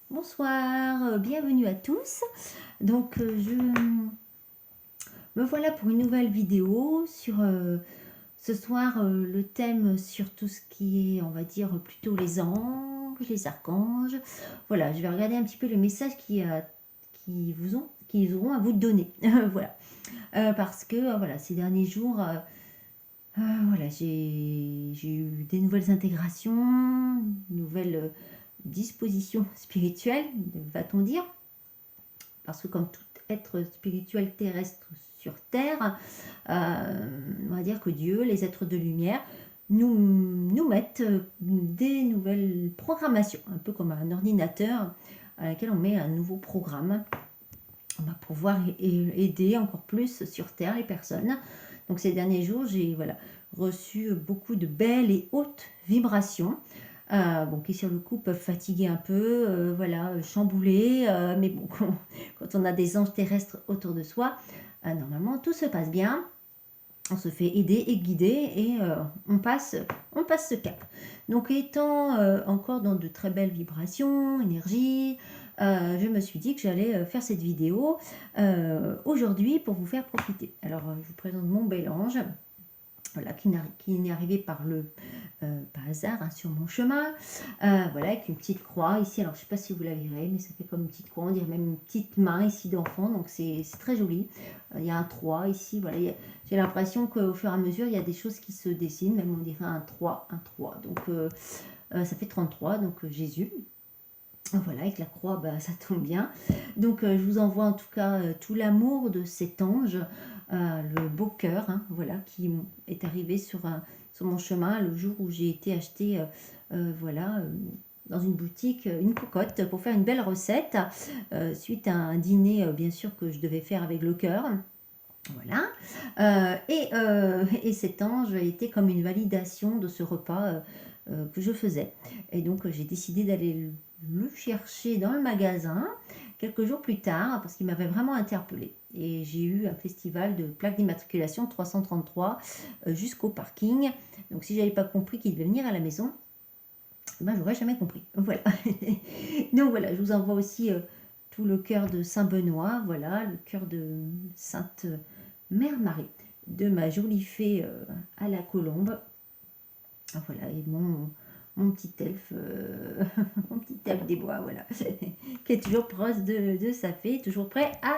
Bonsoir, bienvenue à tous. Donc, je me voilà pour une nouvelle vidéo sur ce soir le thème sur tout ce qui est, on va dire, plutôt les anges, les archanges. Voilà, je vais regarder un petit peu les messages qu'ils auront à vous donner. Voilà. Parce que voilà, ces derniers jours, voilà, j'ai eu des nouvelles intégrations, nouvelles dispositions spirituelles, va-t-on dire. Parce que comme tout être spirituel terrestre sur Terre, on va dire que Dieu, les êtres de lumière, nous mettent des nouvelles programmations, un peu comme un ordinateur à laquelle on met un nouveau programme. On va pouvoir aider encore plus sur Terre les personnes. Donc ces derniers jours, j'ai reçu beaucoup de belles et hautes vibrations. Bon, qui sur le coup peuvent fatiguer un peu, chambouler, mais bon, quand on a des anges terrestres autour de soi, normalement tout se passe bien, on se fait aider et guider et on passe ce cap. Donc étant encore dans de très belles vibrations, énergie, je me suis dit que j'allais faire cette vidéo aujourd'hui pour vous faire profiter. Alors je vous présente mon bel ange. Voilà, qui n'est arrivé par hasard sur mon chemin. Voilà, avec une petite croix ici. Alors, je ne sais pas si vous la verrez, mais ça fait comme une petite croix. On dirait même une petite main ici d'enfant. Donc, c'est très joli. Il y a un 3 ici. Voilà, j'ai l'impression qu'au fur et à mesure, il y a des choses qui se dessinent. Même, on dirait un 3, un 3. Donc, ça fait 33. Donc, Jésus. Voilà, avec la croix, ça tombe bien. Donc, je vous envoie en tout cas tout l'amour de cet ange, le beau cœur, voilà, qui est arrivé sur mon chemin le jour où j'ai été acheter, dans une boutique, une cocotte pour faire une belle recette, suite à un dîner, bien sûr, que je devais faire avec le cœur. Voilà. Et cet ange a été comme une validation de ce repas que je faisais. Et donc, j'ai décidé d'aller le chercher dans le magasin quelques jours plus tard parce qu'il m'avait vraiment interpellée. Et j'ai eu un festival de plaques d'immatriculation 333 jusqu'au parking. Donc, si je n'avais pas compris qu'il devait venir à la maison, ben, j'aurais jamais compris. Voilà. Donc, voilà, je vous envoie aussi tout le cœur de Saint-Benoît. Voilà, le cœur de Sainte Mère Marie, de ma jolie fée à la colombe. Voilà, et mon petit elfe, mon petit elfe des bois, voilà, qui est toujours proche de sa fée, toujours prêt à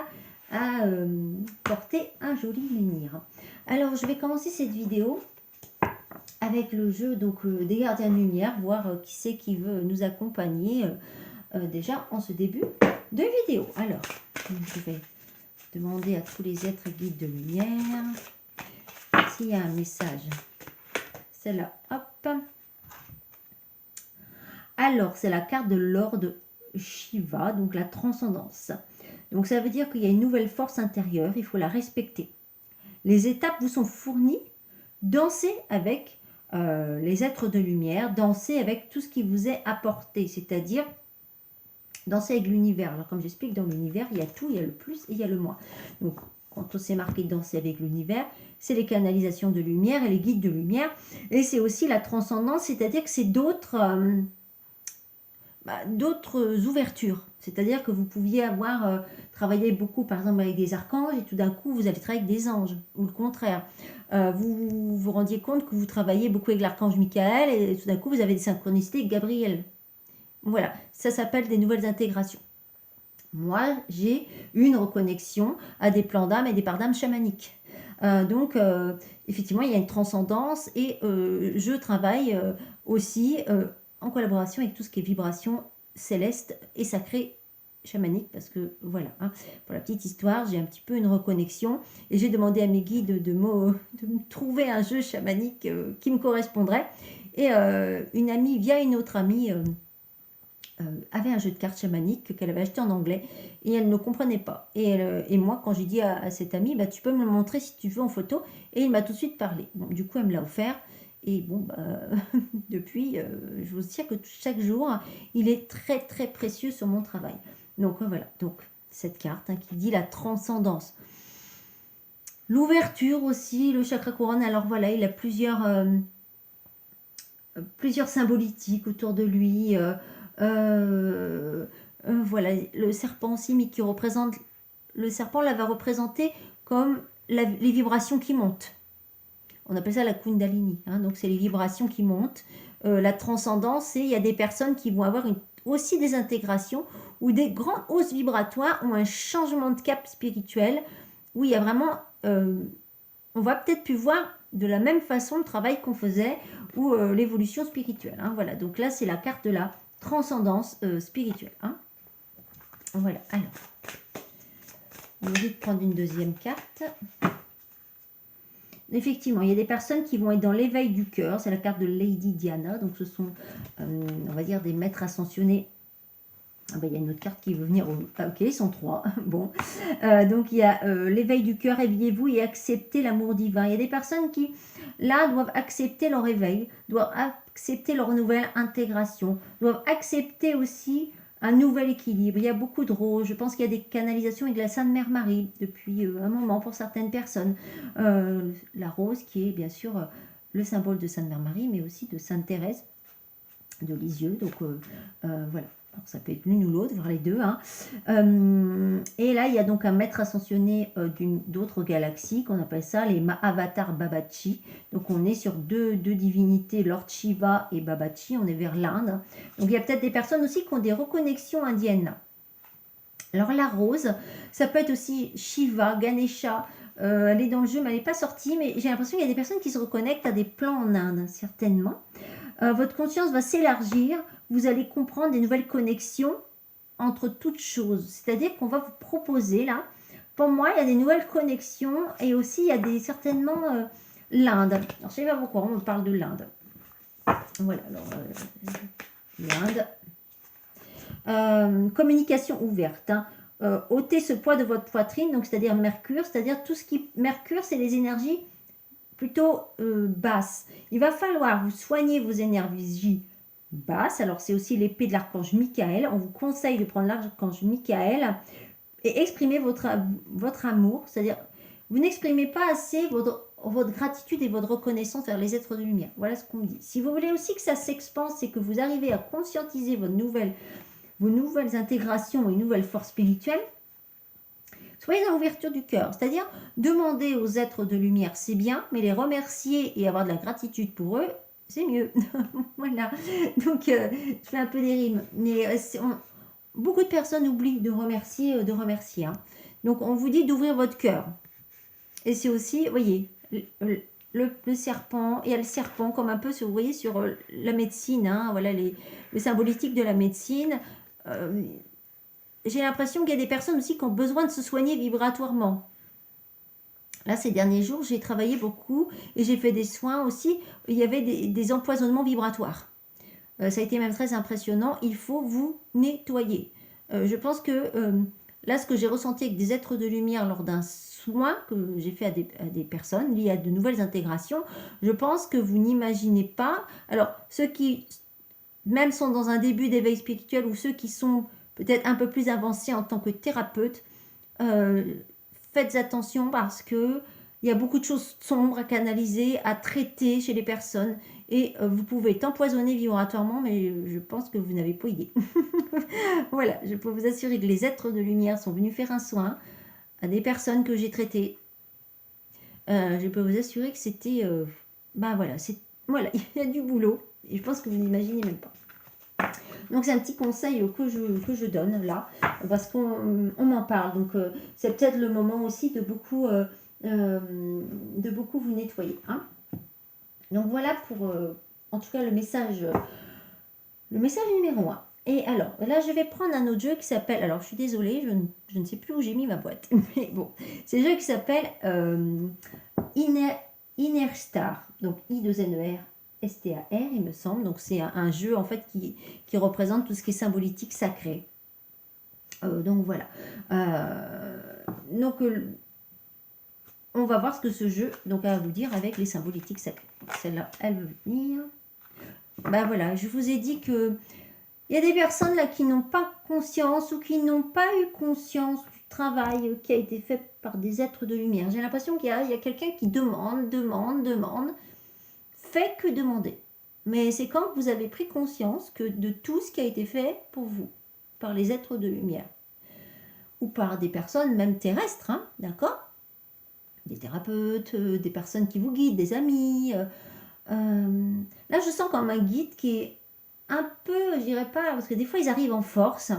porter un joli menhir. Alors, je vais commencer cette vidéo avec le jeu donc des gardiens de lumière, voir qui c'est qui veut nous accompagner déjà en ce début de vidéo. Alors, je vais demander à tous les êtres guides de lumière s'il y a un message. Celle-là, hop. Alors, c'est la carte de Lord Shiva, donc la transcendance. Donc, ça veut dire qu'il y a une nouvelle force intérieure, il faut la respecter. Les étapes vous sont fournies. Dansez avec les êtres de lumière, dansez avec tout ce qui vous est apporté, c'est-à-dire danser avec l'univers. Alors, comme j'explique, dans l'univers, il y a tout, il y a le plus et il y a le moins. Donc, quand on s'est marqué danser avec l'univers, c'est les canalisations de lumière et les guides de lumière. Et c'est aussi la transcendance, c'est-à-dire que c'est d'autres ouvertures. C'est-à-dire que vous pouviez avoir travaillé beaucoup, par exemple, avec des archanges, et tout d'un coup, vous allez travailler avec des anges, ou le contraire. Vous vous rendiez compte que vous travaillez beaucoup avec l'archange Michael, et tout d'un coup, vous avez des synchronicités avec Gabriel. Voilà, ça s'appelle des nouvelles intégrations. Moi, j'ai une reconnexion à des plans d'âme et des parts d'âme chamaniques. Donc, effectivement, il y a une transcendance et je travaille aussi en collaboration avec tout ce qui est vibration céleste et sacrée chamanique parce que voilà, pour la petite histoire, j'ai un petit peu une reconnexion et j'ai demandé à mes guides de me trouver un jeu chamanique qui me correspondrait et une amie via une autre amie avait un jeu de cartes chamanique qu'elle avait acheté en anglais et elle ne comprenait pas. Et moi, quand j'ai dit à cette amie, tu peux me le montrer si tu veux en photo, et il m'a tout de suite parlé. Bon, du coup, elle me l'a offert. Et bon, depuis, je vous dire que chaque jour, il est très très précieux sur mon travail. Donc voilà, donc cette carte qui dit la transcendance. L'ouverture aussi, le chakra couronne. Alors voilà, il a plusieurs symboliques autour de lui. voilà, le serpent aussi, mais qui représente, le serpent là va représenter comme les vibrations qui montent. On appelle ça la Kundalini, hein, donc c'est les vibrations qui montent. La transcendance, il y a des personnes qui vont avoir aussi des intégrations ou des grandes hausses vibratoires ou un changement de cap spirituel où il y a vraiment, on va peut-être plus voir de la même façon le travail qu'on faisait ou l'évolution spirituelle. Hein, voilà, donc là c'est la carte de la transcendance spirituelle. Hein. Voilà, alors, on va vite prendre une deuxième carte. Effectivement, il y a des personnes qui vont être dans l'éveil du cœur. C'est la carte de Lady Diana. Donc, ce sont, on va dire, des maîtres ascensionnés. Ah ben, il y a une autre carte qui veut venir. Ah, ok, ils sont 3. Bon. Donc, il y a l'éveil du cœur. Éveillez-vous et acceptez l'amour divin. Il y a des personnes qui, là, doivent accepter leur éveil, doivent accepter leur nouvelle intégration, doivent accepter aussi un nouvel équilibre. Il y a beaucoup de roses. Je pense qu'il y a des canalisations avec la Sainte Mère Marie depuis un moment pour certaines personnes. La rose qui est bien sûr le symbole de Sainte Mère Marie, mais aussi de Sainte Thérèse de Lisieux. Donc voilà. Alors, ça peut être l'une ou l'autre, voire les deux. Hein. Et là, il y a donc un maître ascensionné d'autres galaxies, qu'on appelle ça les Mahavatar Babaji. Donc, on est sur deux divinités, Lord Shiva et Babaji. On est vers l'Inde. Donc, il y a peut-être des personnes aussi qui ont des reconnexions indiennes. Alors, la rose, ça peut être aussi Shiva, Ganesha. Elle est dans le jeu, mais elle n'est pas sortie. Mais j'ai l'impression qu'il y a des personnes qui se reconnectent à des plans en Inde, certainement. Votre conscience va s'élargir. Vous allez comprendre des nouvelles connexions entre toutes choses. C'est-à-dire qu'on va vous proposer là, pour moi, il y a des nouvelles connexions et aussi il y a certainement l'Inde. Alors, je ne sais pas pourquoi on me parle de l'Inde. Voilà, alors l'Inde. Communication ouverte. Hein. Ôtez ce poids de votre poitrine, donc c'est-à-dire Mercure, c'est-à-dire tout ce qui... Mercure, c'est les énergies plutôt basses. Il va falloir vous soigner vos énergies basse. Alors, c'est aussi l'épée de l'archange Michael. On vous conseille de prendre l'archange Michael et exprimer votre amour. C'est-à-dire, vous n'exprimez pas assez votre gratitude et votre reconnaissance vers les êtres de lumière. Voilà ce qu'on me dit. Si vous voulez aussi que ça s'expanse et que vous arrivez à conscientiser vos nouvelles intégrations et nouvelles forces spirituelles, soyez dans l'ouverture du cœur. C'est-à-dire, demander aux êtres de lumière, c'est bien, mais les remercier et avoir de la gratitude pour eux, c'est mieux. Voilà. Donc, je fais un peu des rimes. Mais beaucoup de personnes oublient de remercier. Hein. Donc, on vous dit d'ouvrir votre cœur. Et c'est aussi, vous voyez, le serpent. Il y a le serpent comme un peu, vous voyez, sur la médecine. Hein, voilà, le symbolique de la médecine. J'ai l'impression qu'il y a des personnes aussi qui ont besoin de se soigner vibratoirement. Là, ces derniers jours, j'ai travaillé beaucoup et j'ai fait des soins aussi. Il y avait des empoisonnements vibratoires. Ça a été même très impressionnant. Il faut vous nettoyer. Je pense que là, ce que j'ai ressenti avec des êtres de lumière lors d'un soin que j'ai fait à des personnes liées à de nouvelles intégrations, je pense que vous n'imaginez pas. Alors, ceux qui même sont dans un début d'éveil spirituel ou ceux qui sont peut-être un peu plus avancés en tant que thérapeute, faites attention parce que il y a beaucoup de choses sombres à canaliser, à traiter chez les personnes et vous pouvez être empoisonné vibratoirement, mais je pense que vous n'avez pas idée. Voilà, je peux vous assurer que les êtres de lumière sont venus faire un soin à des personnes que j'ai traitées. Je peux vous assurer que c'était... voilà, voilà, il y a du boulot et je pense que vous n'imaginez même pas. Donc c'est un petit conseil que je donne là, parce qu'on m'en parle. Donc c'est peut-être le moment aussi de beaucoup vous nettoyer. Hein. Donc voilà pour en tout cas le message numéro 1. Et alors là je vais prendre un autre jeu qui s'appelle, alors je suis désolée, je ne sais plus où j'ai mis ma boîte, mais bon, c'est le jeu qui s'appelle Inner Star, donc I2NER. STAR, il me semble. Donc, c'est un jeu, en fait, qui représente tout ce qui est symbolique sacré. Donc, voilà. Donc, on va voir ce que ce jeu donc, a à vous dire avec les symboliques sacrés. Celle-là, elle veut venir. Ben voilà, je vous ai dit que il y a des personnes là qui n'ont pas conscience ou qui n'ont pas eu conscience du travail qui a été fait par des êtres de lumière. J'ai l'impression qu'il y a quelqu'un qui demande, fait que demander. Mais c'est quand vous avez pris conscience de tout ce qui a été fait pour vous. par les êtres de lumière. Ou par des personnes même terrestres, hein, d'accord? Des thérapeutes, des personnes qui vous guident, des amis. Là, je sens comme un guide qui est un peu, je dirais pas, parce que des fois, ils arrivent en force.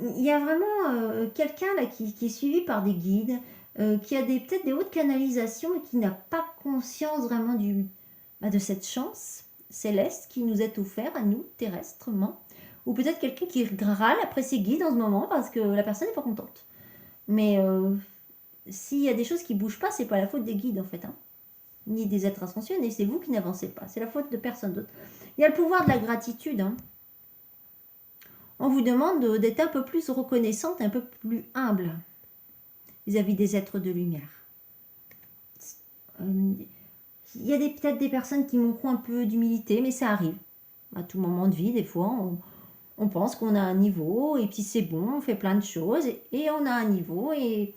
Il y a vraiment quelqu'un là qui est suivi par des guides, qui a peut-être des hautes canalisations et qui n'a pas conscience vraiment de cette chance céleste qui nous est offerte à nous, terrestrement. Ou peut-être quelqu'un qui râle après ses guides en ce moment parce que la personne n'est pas contente. Mais s'il y a des choses qui ne bougent pas, c'est pas la faute des guides en fait, hein, ni des êtres ascensionnés, c'est vous qui n'avancez pas, c'est la faute de personne d'autre. Il y a le pouvoir de la gratitude, hein. On vous demande d'être un peu plus reconnaissante, un peu plus humble vis-à-vis des êtres de lumière. Il y a peut-être des personnes qui manqueront un peu d'humilité, mais ça arrive. À tout moment de vie, des fois, on pense qu'on a un niveau, et puis c'est bon, on fait plein de choses, et on a un niveau, et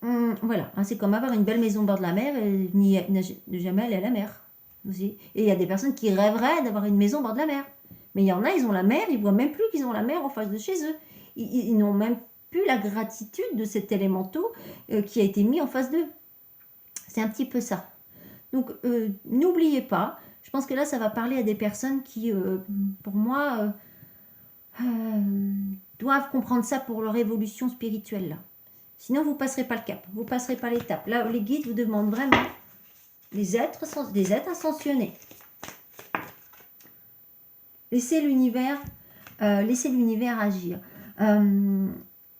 voilà. C'est comme avoir une belle maison au bord de la mer, et ne jamais aller à la mer. Aussi. Et il y a des personnes qui rêveraient d'avoir une maison au bord de la mer. Mais il y en a, ils ont la mer, ils ne voient même plus qu'ils ont la mer en face de chez eux. Ils n'ont même plus la gratitude de cet élémentaux qui a été mis en face d'eux. C'est un petit peu ça. Donc, n'oubliez pas, je pense que là, ça va parler à des personnes qui, pour moi, doivent comprendre ça pour leur évolution spirituelle. Là. Sinon, vous ne passerez pas le cap, vous ne passerez pas l'étape. Là, les guides vous demandent vraiment des êtres ascensionnés. Laissez l'univers agir.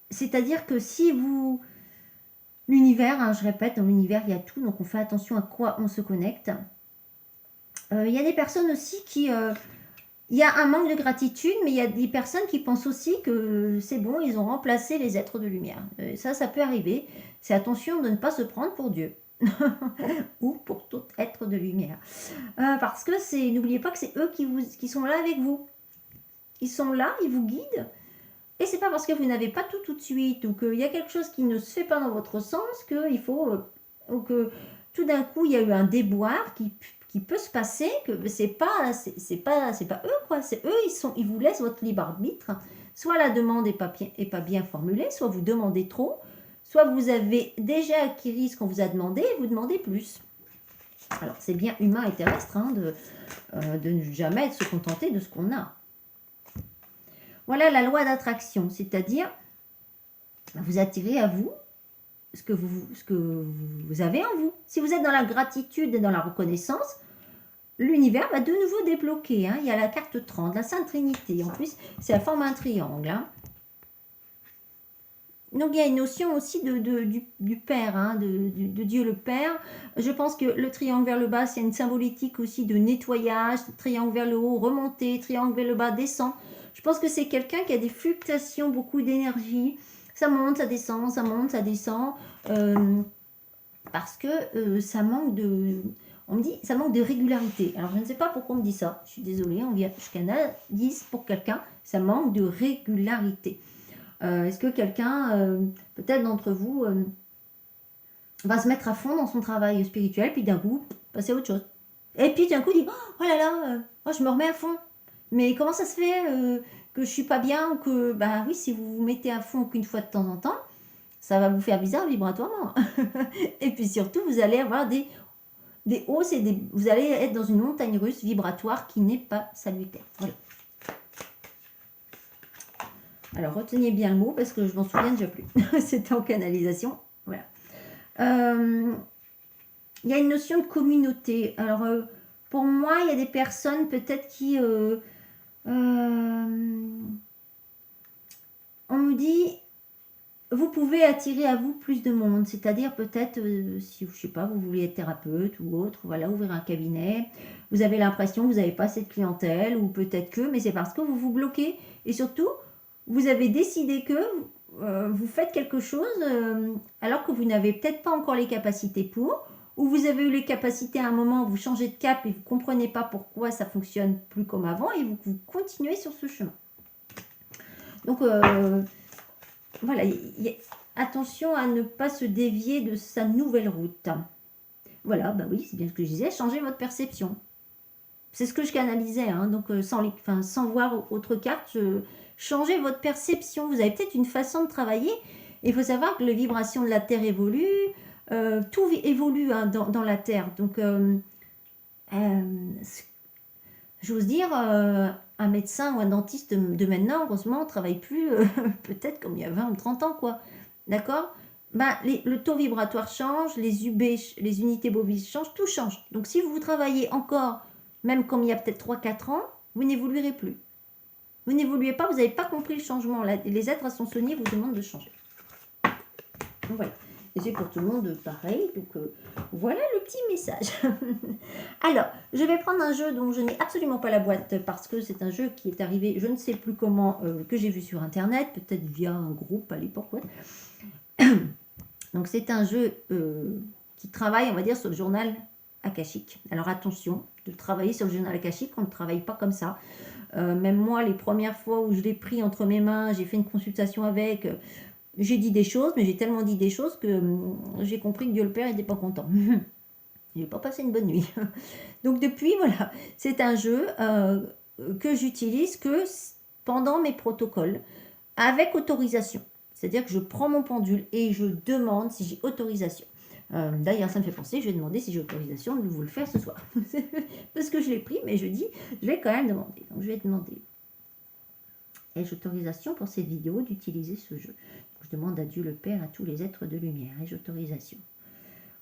C'est-à-dire que si vous... L'univers, hein, je répète, dans l'univers, il y a tout, donc on fait attention à quoi on se connecte. Il y a des personnes aussi qui... il y a un manque de gratitude, mais il y a des personnes qui pensent aussi que c'est bon, ils ont remplacé les êtres de lumière. Ça peut arriver. C'est attention de ne pas se prendre pour Dieu. ou pour tout être de lumière. Parce que n'oubliez pas que c'est eux qui sont là avec vous. Ils sont là, ils vous guident. Et c'est pas parce que vous n'avez pas tout de suite ou qu'il y a quelque chose qui ne se fait pas dans votre sens qu'il faut ou que tout d'un coup il y a eu un déboire qui peut se passer, que c'est pas eux quoi, c'est eux, ils vous laissent votre libre arbitre. Soit la demande est pas bien formulée, soit vous demandez trop, soit vous avez déjà acquis ce qu'on vous a demandé et vous demandez plus. Alors c'est bien humain et terrestre hein, de ne jamais se contenter de ce qu'on a. Voilà la loi d'attraction, c'est-à-dire vous attirez à vous ce que vous avez en vous. Si vous êtes dans la gratitude et dans la reconnaissance, l'univers va de nouveau débloquer. Hein. Il y a la carte 30, la Sainte Trinité. En plus, c'est la forme d'un triangle. Hein. Donc il y a une notion aussi du Père, hein, de Dieu le Père. Je pense que le triangle vers le bas, c'est une symbolique aussi de nettoyage. Triangle vers le haut, remonter. Triangle vers le bas, descend. Je pense que c'est quelqu'un qui a des fluctuations, beaucoup d'énergie. Ça monte, ça descend, ça monte, ça descend. Parce que ça manque de... On me dit, ça manque de régularité. Alors, je ne sais pas pourquoi on me dit ça. Je suis désolée, je canalise pour quelqu'un, ça manque de régularité. Est-ce que quelqu'un, peut-être d'entre vous, va se mettre à fond dans son travail spirituel, puis d'un coup, passer à autre chose. Et puis d'un coup, dit, oh là là, je me remets à fond. Mais comment ça se fait que je suis pas bien ou que, bah oui, si vous vous mettez à fond qu'une fois de temps en temps, ça va vous faire bizarre vibratoirement. Et puis surtout, vous allez avoir des hausses et vous allez être dans une montagne russe vibratoire qui n'est pas salutaire. Voilà. Alors, retenez bien le mot parce que je m'en souviens déjà plus. C'était en canalisation. Voilà. Il y a une notion de communauté. Alors, pour moi, il y a des personnes peut-être qui... on me dit... Vous pouvez attirer à vous plus de monde, c'est-à-dire peut-être, si je sais pas, vous voulez être thérapeute ou autre, voilà, ouvrir un cabinet, vous avez l'impression que vous n'avez pas assez de clientèle, ou peut-être que, mais c'est parce que vous vous bloquez, et surtout, vous avez décidé que vous faites quelque chose alors que vous n'avez peut-être pas encore les capacités pour, ou vous avez eu les capacités à un moment, vous changez de cap et vous ne comprenez pas pourquoi ça fonctionne plus comme avant, et vous continuez sur ce chemin. Donc, voilà, attention à ne pas se dévier de sa nouvelle route. Voilà, bah oui, c'est bien ce que je disais, changez votre perception. C'est ce que je canalisais, hein, donc sans voir autre carte, changez votre perception. Vous avez peut-être une façon de travailler. Il faut savoir que les vibrations de la Terre évoluent, tout évolue hein, dans la Terre. Donc, j'ose dire, un médecin ou un dentiste de maintenant, heureusement, ne travaille plus peut-être comme il y a 20 ou 30 ans, quoi. D'accord? Bah, le taux vibratoire change, les UB, les unités bovis changent, tout change. Donc, si vous travaillez encore, même comme il y a peut-être 3-4 ans, vous n'évoluerez plus. Vous n'évoluez pas, vous n'avez pas compris le changement. Les êtres ascensionnés vous demandent de changer. Donc, voilà. Et c'est pour tout le monde pareil. Donc, voilà le petit message. Alors, je vais prendre un jeu dont je n'ai absolument pas la boîte parce que c'est un jeu qui est arrivé, je ne sais plus comment, que j'ai vu sur Internet, peut-être via un groupe à l'époque. Ouais. Donc, c'est un jeu qui travaille, on va dire, sur le journal akashique. Alors, attention, de travailler sur le journal akashique, on ne travaille pas comme ça. Même moi, les premières fois où je l'ai pris entre mes mains, j'ai fait une consultation avec... j'ai dit des choses, mais j'ai tellement dit des choses que j'ai compris que Dieu le Père n'était pas content. Je n'ai pas passé une bonne nuit. Donc depuis, voilà, c'est un jeu que j'utilise que pendant mes protocoles, avec autorisation. C'est-à-dire que je prends mon pendule et je demande si j'ai autorisation. D'ailleurs, ça me fait penser, je vais demander si j'ai autorisation de vous le faire ce soir. Parce que je l'ai pris, mais je dis, je vais quand même demander. Donc je vais demander. Ai-je autorisation pour cette vidéo d'utiliser ce jeu? Je demande à Dieu le Père, à tous les êtres de lumière. Ai-je autorisation?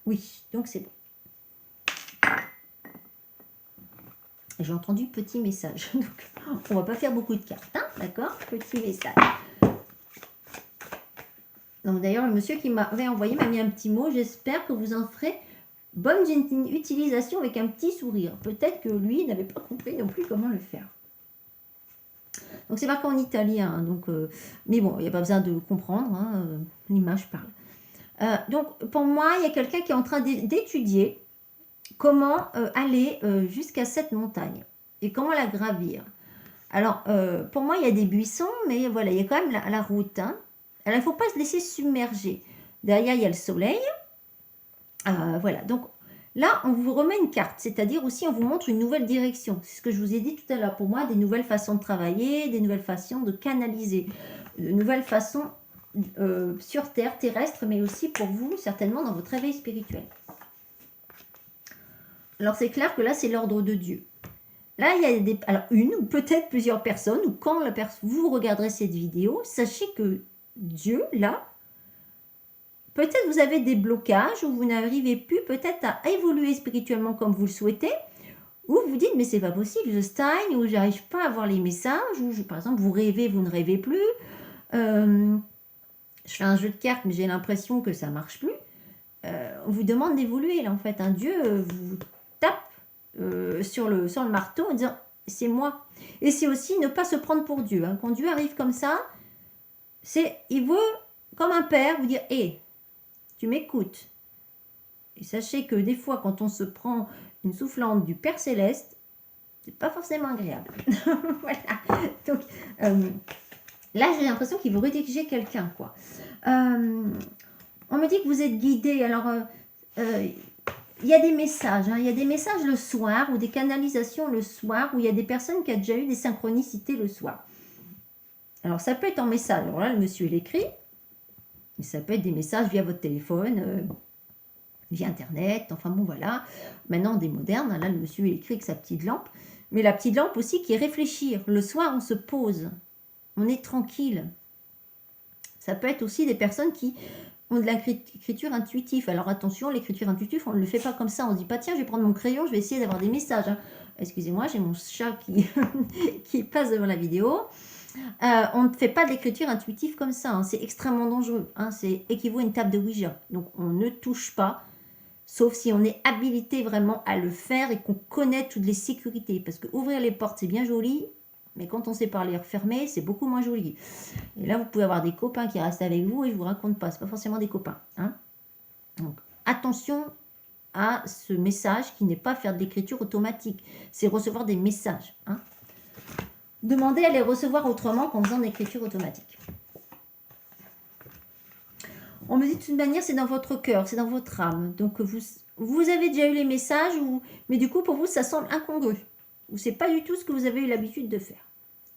Oui, donc c'est bon. J'ai entendu petit message. Donc, on va pas faire beaucoup de cartes, hein, d'accord? Petit message. Donc d'ailleurs, le monsieur qui m'avait envoyé m'a mis un petit mot. J'espère que vous en ferez bonne utilisation avec un petit sourire. Peut-être que lui n'avait pas compris non plus comment le faire. Donc c'est marqué en italien, hein, donc, mais bon, il n'y a pas besoin de comprendre, hein, l'image parle. Donc pour moi, il y a quelqu'un qui est en train d'étudier comment aller jusqu'à cette montagne et comment la gravir. Alors pour moi, il y a des buissons, mais voilà, il y a quand même la route. Hein. Alors il ne faut pas se laisser submerger. Derrière, il y a le soleil. Voilà, donc là, on vous remet une carte, c'est-à-dire aussi on vous montre une nouvelle direction. C'est ce que je vous ai dit tout à l'heure. Pour moi, des nouvelles façons de travailler, des nouvelles façons de canaliser, de nouvelles façons sur Terre, terrestre, mais aussi pour vous, certainement dans votre réveil spirituel. Alors c'est clair que là, c'est l'ordre de Dieu. Là, il y a alors une ou peut-être plusieurs personnes, ou quand vous regarderez cette vidéo, sachez que Dieu, là, peut-être vous avez des blocages ou vous n'arrivez plus peut-être à évoluer spirituellement comme vous le souhaitez, ou vous dites mais c'est pas possible, je stagne, ou j'arrive pas à voir les messages, ou par exemple vous rêvez, vous ne rêvez plus. Je fais un jeu de cartes mais j'ai l'impression que ça marche plus. On vous demande d'évoluer là en fait. Un Dieu vous tape sur le marteau en disant c'est moi. Et c'est aussi ne pas se prendre pour Dieu. Hein. Quand Dieu arrive comme ça, il veut comme un père vous dire hé, tu m'écoutes. Et sachez que des fois, quand on se prend une soufflante du Père Céleste, c'est pas forcément agréable. Voilà. Donc, là, j'ai l'impression qu'il veut rediriger quelqu'un, quoi. On me dit que vous êtes guidé. Alors, il y a des messages. Hein. Il y a des messages le soir ou des canalisations le soir où il y a des personnes qui ont déjà eu des synchronicités le soir. Alors, ça peut être en message. Alors là, le monsieur, il écrit. Mais ça peut être des messages via votre téléphone, via Internet, enfin bon voilà. Maintenant, des modernes, là le monsieur il écrit avec sa petite lampe. Mais la petite lampe aussi qui est réfléchir. Le soir, on se pose, on est tranquille. Ça peut être aussi des personnes qui ont de l'écriture intuitive. Alors attention, l'écriture intuitive, on ne le fait pas comme ça. On ne se dit pas, tiens, je vais prendre mon crayon, je vais essayer d'avoir des messages. Hein. Excusez-moi, j'ai mon chat qui passe devant la vidéo. On ne fait pas de l'écriture intuitive comme ça, hein. C'est extrêmement dangereux, hein. C'est équivaut à une table de Ouija, donc on ne touche pas, sauf si on est habilité vraiment à le faire et qu'on connaît toutes les sécurités, parce que ouvrir les portes c'est bien joli, mais quand on sait pas les refermer, c'est beaucoup moins joli. Et là vous pouvez avoir des copains qui restent avec vous et je vous raconte pas, c'est pas forcément des copains, hein. Donc attention à ce message qui n'est pas faire de l'écriture automatique, c'est recevoir des messages, hein. Demandez à les recevoir autrement qu'en faisant de l'écriture automatique. On me dit de toute manière, c'est dans votre cœur, c'est dans votre âme. Donc, vous avez déjà eu les messages, mais du coup, pour vous, ça semble incongru. ou c'est pas du tout ce que vous avez eu l'habitude de faire.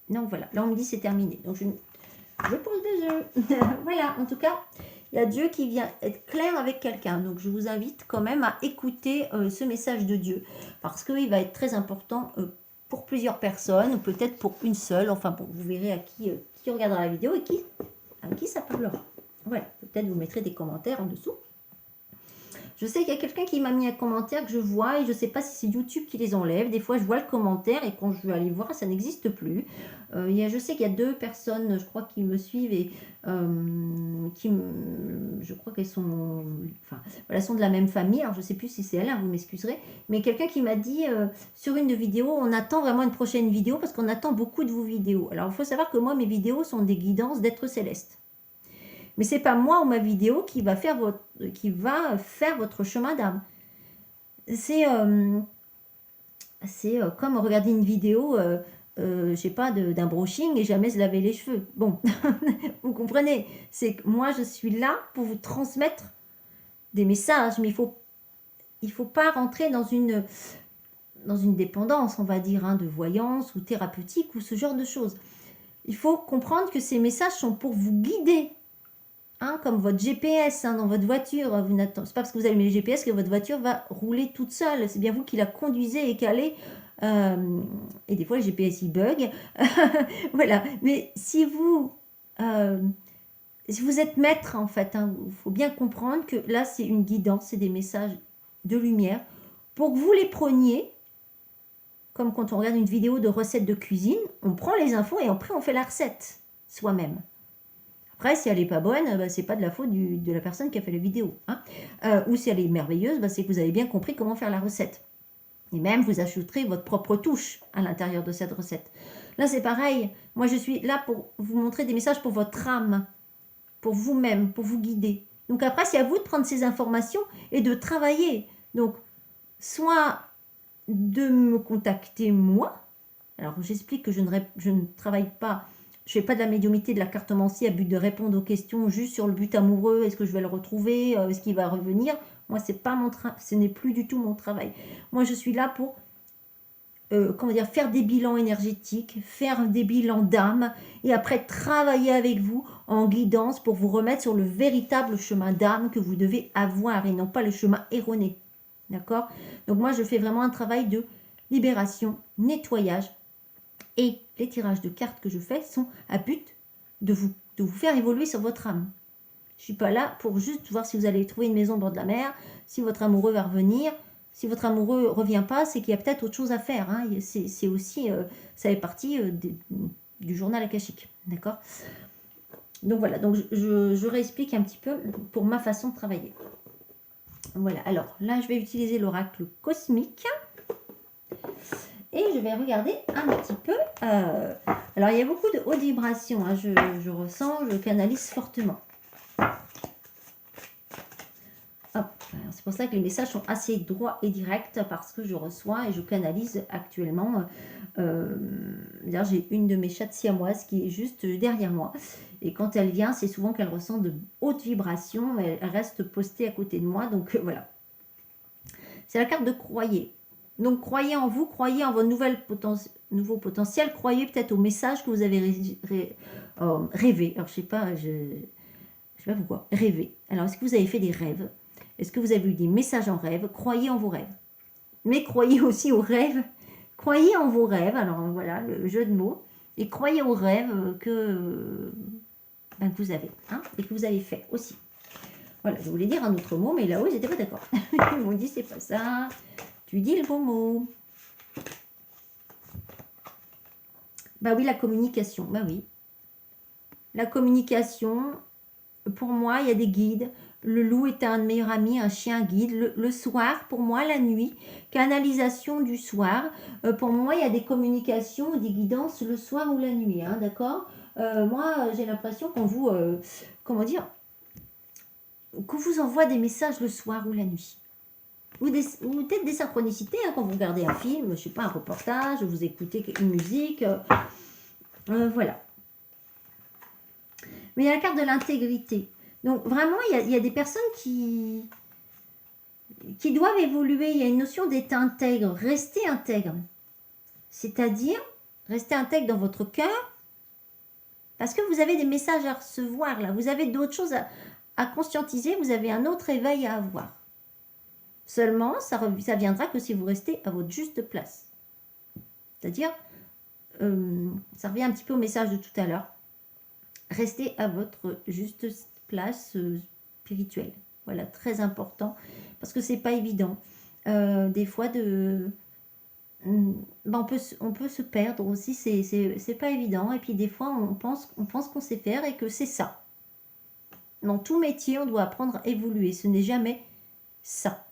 Donc voilà, là on me dit c'est terminé. Donc je pose des jeux. Voilà, en tout cas, il y a Dieu qui vient être clair avec quelqu'un. Donc je vous invite quand même à écouter ce message de Dieu, parce qu'il va être très important pour plusieurs personnes, ou peut-être pour une seule. Enfin bon, vous verrez à qui regardera la vidéo et à qui ça parlera. Voilà, peut-être vous mettrez des commentaires en dessous. Je sais qu'il y a quelqu'un qui m'a mis un commentaire que je vois et je ne sais pas si c'est YouTube qui les enlève. Des fois, je vois le commentaire et quand je vais aller voir, ça n'existe plus. Je sais qu'il y a 2 personnes, je crois, qui me suivent et je crois qu'elles sont, enfin, voilà, sont de la même famille. Alors, je ne sais plus si c'est elle, hein, vous m'excuserez. Mais quelqu'un qui m'a dit sur une vidéo, on attend vraiment une prochaine vidéo parce qu'on attend beaucoup de vos vidéos. Alors, il faut savoir que moi, mes vidéos sont des guidances d'êtres célestes. Mais ce n'est pas moi ou ma vidéo qui va faire votre chemin d'âme. C'est comme regarder une vidéo, je sais pas, d'un brushing et jamais se laver les cheveux. Bon, vous comprenez. C'est que moi, je suis là pour vous transmettre des messages, mais il faut pas rentrer dans une dépendance, on va dire, hein, de voyance ou thérapeutique ou ce genre de choses. Il faut comprendre que ces messages sont pour vous guider. Hein, comme votre GPS dans votre voiture, c'est pas parce que vous allumez le GPS que votre voiture va rouler toute seule, c'est bien vous qui la conduisez et qu'elle est et des fois le GPS il bug. Voilà, mais si vous êtes maître en fait, il faut bien comprendre que là c'est une guidance, c'est des messages de lumière pour que vous les preniez, comme quand on regarde une vidéo de recette de cuisine, on prend les infos et après on fait la recette soi-même. Après, si elle n'est pas bonne, c'est pas de la faute de la personne qui a fait la vidéo. Hein. Ou si elle est merveilleuse, c'est que vous avez bien compris comment faire la recette. Et même, vous ajouterez votre propre touche à l'intérieur de cette recette. Là, c'est pareil. Moi, je suis là pour vous montrer des messages pour votre âme, pour vous-même, pour vous guider. Donc après, c'est à vous de prendre ces informations et de travailler. Donc, soit de me contacter moi. Alors, j'explique que je ne travaille pas... Je ne fais pas de la médiumnité, de la cartomancie à but de répondre aux questions juste sur le but amoureux. Est-ce que je vais le retrouver? Est-ce qu'il va revenir? Moi, ce n'est plus du tout mon travail. Moi, je suis là pour faire des bilans énergétiques, faire des bilans d'âme et après travailler avec vous en guidance pour vous remettre sur le véritable chemin d'âme que vous devez avoir et non pas le chemin erroné. D'accord? Donc moi, je fais vraiment un travail de libération, nettoyage. Et les tirages de cartes que je fais sont à but de vous faire évoluer sur votre âme. Je ne suis pas là pour juste voir si vous allez trouver une maison au bord de la mer, si votre amoureux va revenir. Si votre amoureux ne revient pas, c'est qu'il y a peut-être autre chose à faire. Hein. C'est aussi, ça fait partie du journal akashique. D'accord? Donc voilà, donc je réexplique un petit peu pour ma façon de travailler. Voilà, alors là, je vais utiliser l'oracle cosmique. Et je vais regarder un petit peu. Alors, il y a beaucoup de hautes vibrations. Hein, je ressens, je canalise fortement. C'est pour ça que les messages sont assez droits et directs parce que je reçois et je canalise actuellement. D'ailleurs, j'ai une de mes chattes siamoises qui est juste derrière moi. Et quand elle vient, c'est souvent qu'elle ressent de hautes vibrations. Elle reste postée à côté de moi. Donc, voilà. C'est la carte de croyer. Donc, croyez en vous, croyez en votre nouveau potentiel, croyez peut-être au message que vous avez rêvé. Alors, je sais pas pourquoi, rêver. Alors, est-ce que vous avez fait des rêves? Est-ce que vous avez eu des messages en rêve? Croyez en vos rêves. Mais croyez aussi aux rêves. Croyez en vos rêves. Alors, voilà, le jeu de mots. Et croyez aux rêves que vous avez, hein, et que vous avez fait aussi. Voilà, je voulais dire un autre mot, mais là-haut, ils n'étaient pas d'accord. Ils m'ont dit, c'est pas ça. Tu dis le bon mot. Bah oui, la communication. Bah oui. La communication, pour moi, il y a des guides. Le loup est un meilleur ami, un chien guide. Le soir, pour moi, la nuit, canalisation du soir. Pour moi, il y a des communications, des guidances le soir ou la nuit. Hein, d'accord? Moi, j'ai l'impression qu'on vous... qu'on vous envoie des messages le soir ou la nuit. Ou peut-être des synchronicités, hein, quand vous regardez un film, je ne sais pas, un reportage, vous écoutez une musique, voilà. Mais il y a la carte de l'intégrité. Donc vraiment, il y a des personnes qui doivent évoluer. Il y a une notion d'être intègre, rester intègre. C'est-à-dire, restez intègre dans votre cœur, parce que vous avez des messages à recevoir là, vous avez d'autres choses à conscientiser, vous avez un autre éveil à avoir. Seulement, ça viendra que si vous restez à votre juste place. C'est-à-dire, ça revient un petit peu au message de tout à l'heure, restez à votre juste place spirituelle. Voilà, très important, parce que c'est pas évident. Des fois, on peut se perdre aussi, c'est pas évident. Et puis des fois, on pense qu'on sait faire et que c'est ça. Dans tout métier, on doit apprendre à évoluer. Ce n'est jamais ça.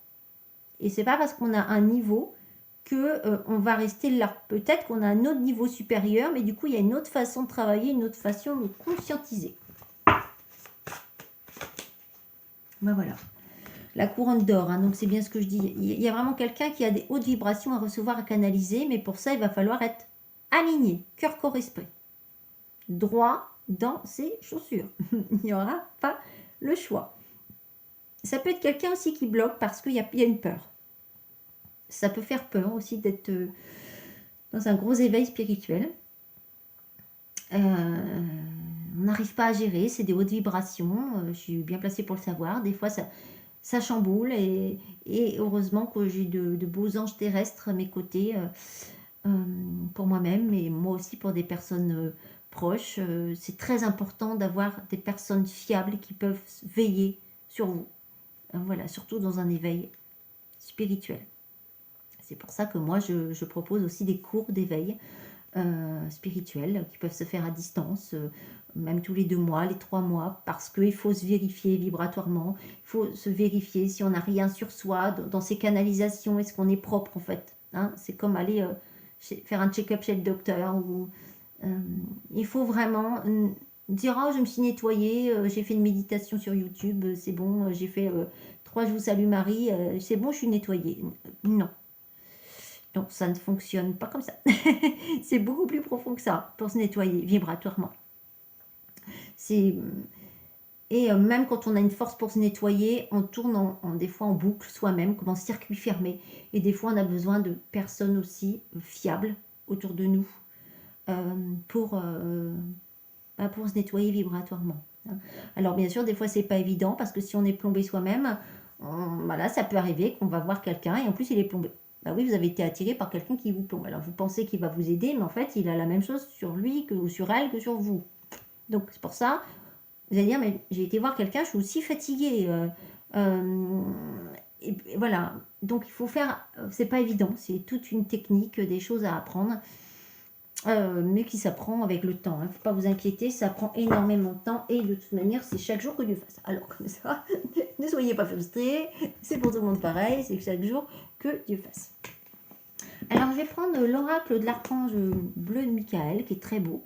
Et c'est pas parce qu'on a un niveau que on va rester là. Peut-être qu'on a un autre niveau supérieur, mais du coup, il y a une autre façon de travailler, une autre façon de conscientiser. Ben voilà. La couronne d'or, hein, donc c'est bien ce que je dis. Il y a vraiment quelqu'un qui a des hautes vibrations à recevoir, à canaliser, mais pour ça, il va falloir être aligné, cœur, corps, esprit. Droit dans ses chaussures. Il n'y aura pas le choix. Ça peut être quelqu'un aussi qui bloque parce qu'il y a une peur. Ça peut faire peur aussi d'être dans un gros éveil spirituel. On n'arrive pas à gérer, c'est des hautes vibrations. Je suis bien placée pour le savoir. Des fois, ça chamboule et heureusement que j'ai de beaux anges terrestres à mes côtés pour moi-même et moi aussi pour des personnes proches. C'est très important d'avoir des personnes fiables qui peuvent veiller sur vous. Voilà, surtout dans un éveil spirituel. C'est pour ça que moi, je propose aussi des cours d'éveil spirituel qui peuvent se faire à distance, même tous les 2 mois, les 3 mois, parce qu'il faut se vérifier vibratoirement, il faut se vérifier si on n'a rien sur soi, dans ces canalisations, est-ce qu'on est propre en fait, hein. C'est comme aller faire un check-up chez le docteur, où il faut vraiment dire, oh, je me suis nettoyée, j'ai fait une méditation sur YouTube, c'est bon, j'ai fait 3 je vous salue Marie, c'est bon, je suis nettoyée. Non. Donc, ça ne fonctionne pas comme ça. C'est beaucoup plus profond que ça pour se nettoyer vibratoirement. Et même quand on a une force pour se nettoyer, on tourne des fois en boucle soi-même, comme en circuit fermé. Et des fois, on a besoin de personnes aussi fiables autour de nous pour se nettoyer vibratoirement. Alors, bien sûr, des fois, c'est pas évident parce que si on est plombé soi-même, voilà, ça peut arriver qu'on va voir quelqu'un et en plus, il est plombé. Bah oui, vous avez été attiré par quelqu'un qui vous plombe. Alors, vous pensez qu'il va vous aider, mais en fait, il a la même chose sur lui ou sur elle que sur vous. Donc, c'est pour ça, vous allez dire, mais j'ai été voir quelqu'un, je suis aussi fatiguée. Et voilà. Donc, il faut faire... c'est pas évident. C'est toute une technique, des choses à apprendre. Mais qui s'apprend avec le temps. Il ne faut pas vous inquiéter, ça prend énormément de temps. Et de toute manière, c'est chaque jour que Dieu fasse. Alors, comme ça, ne soyez pas frustrés. C'est pour tout le monde pareil. C'est chaque jour que Dieu fasse. Alors, je vais prendre l'oracle de l'archange bleu de Michael, qui est très beau,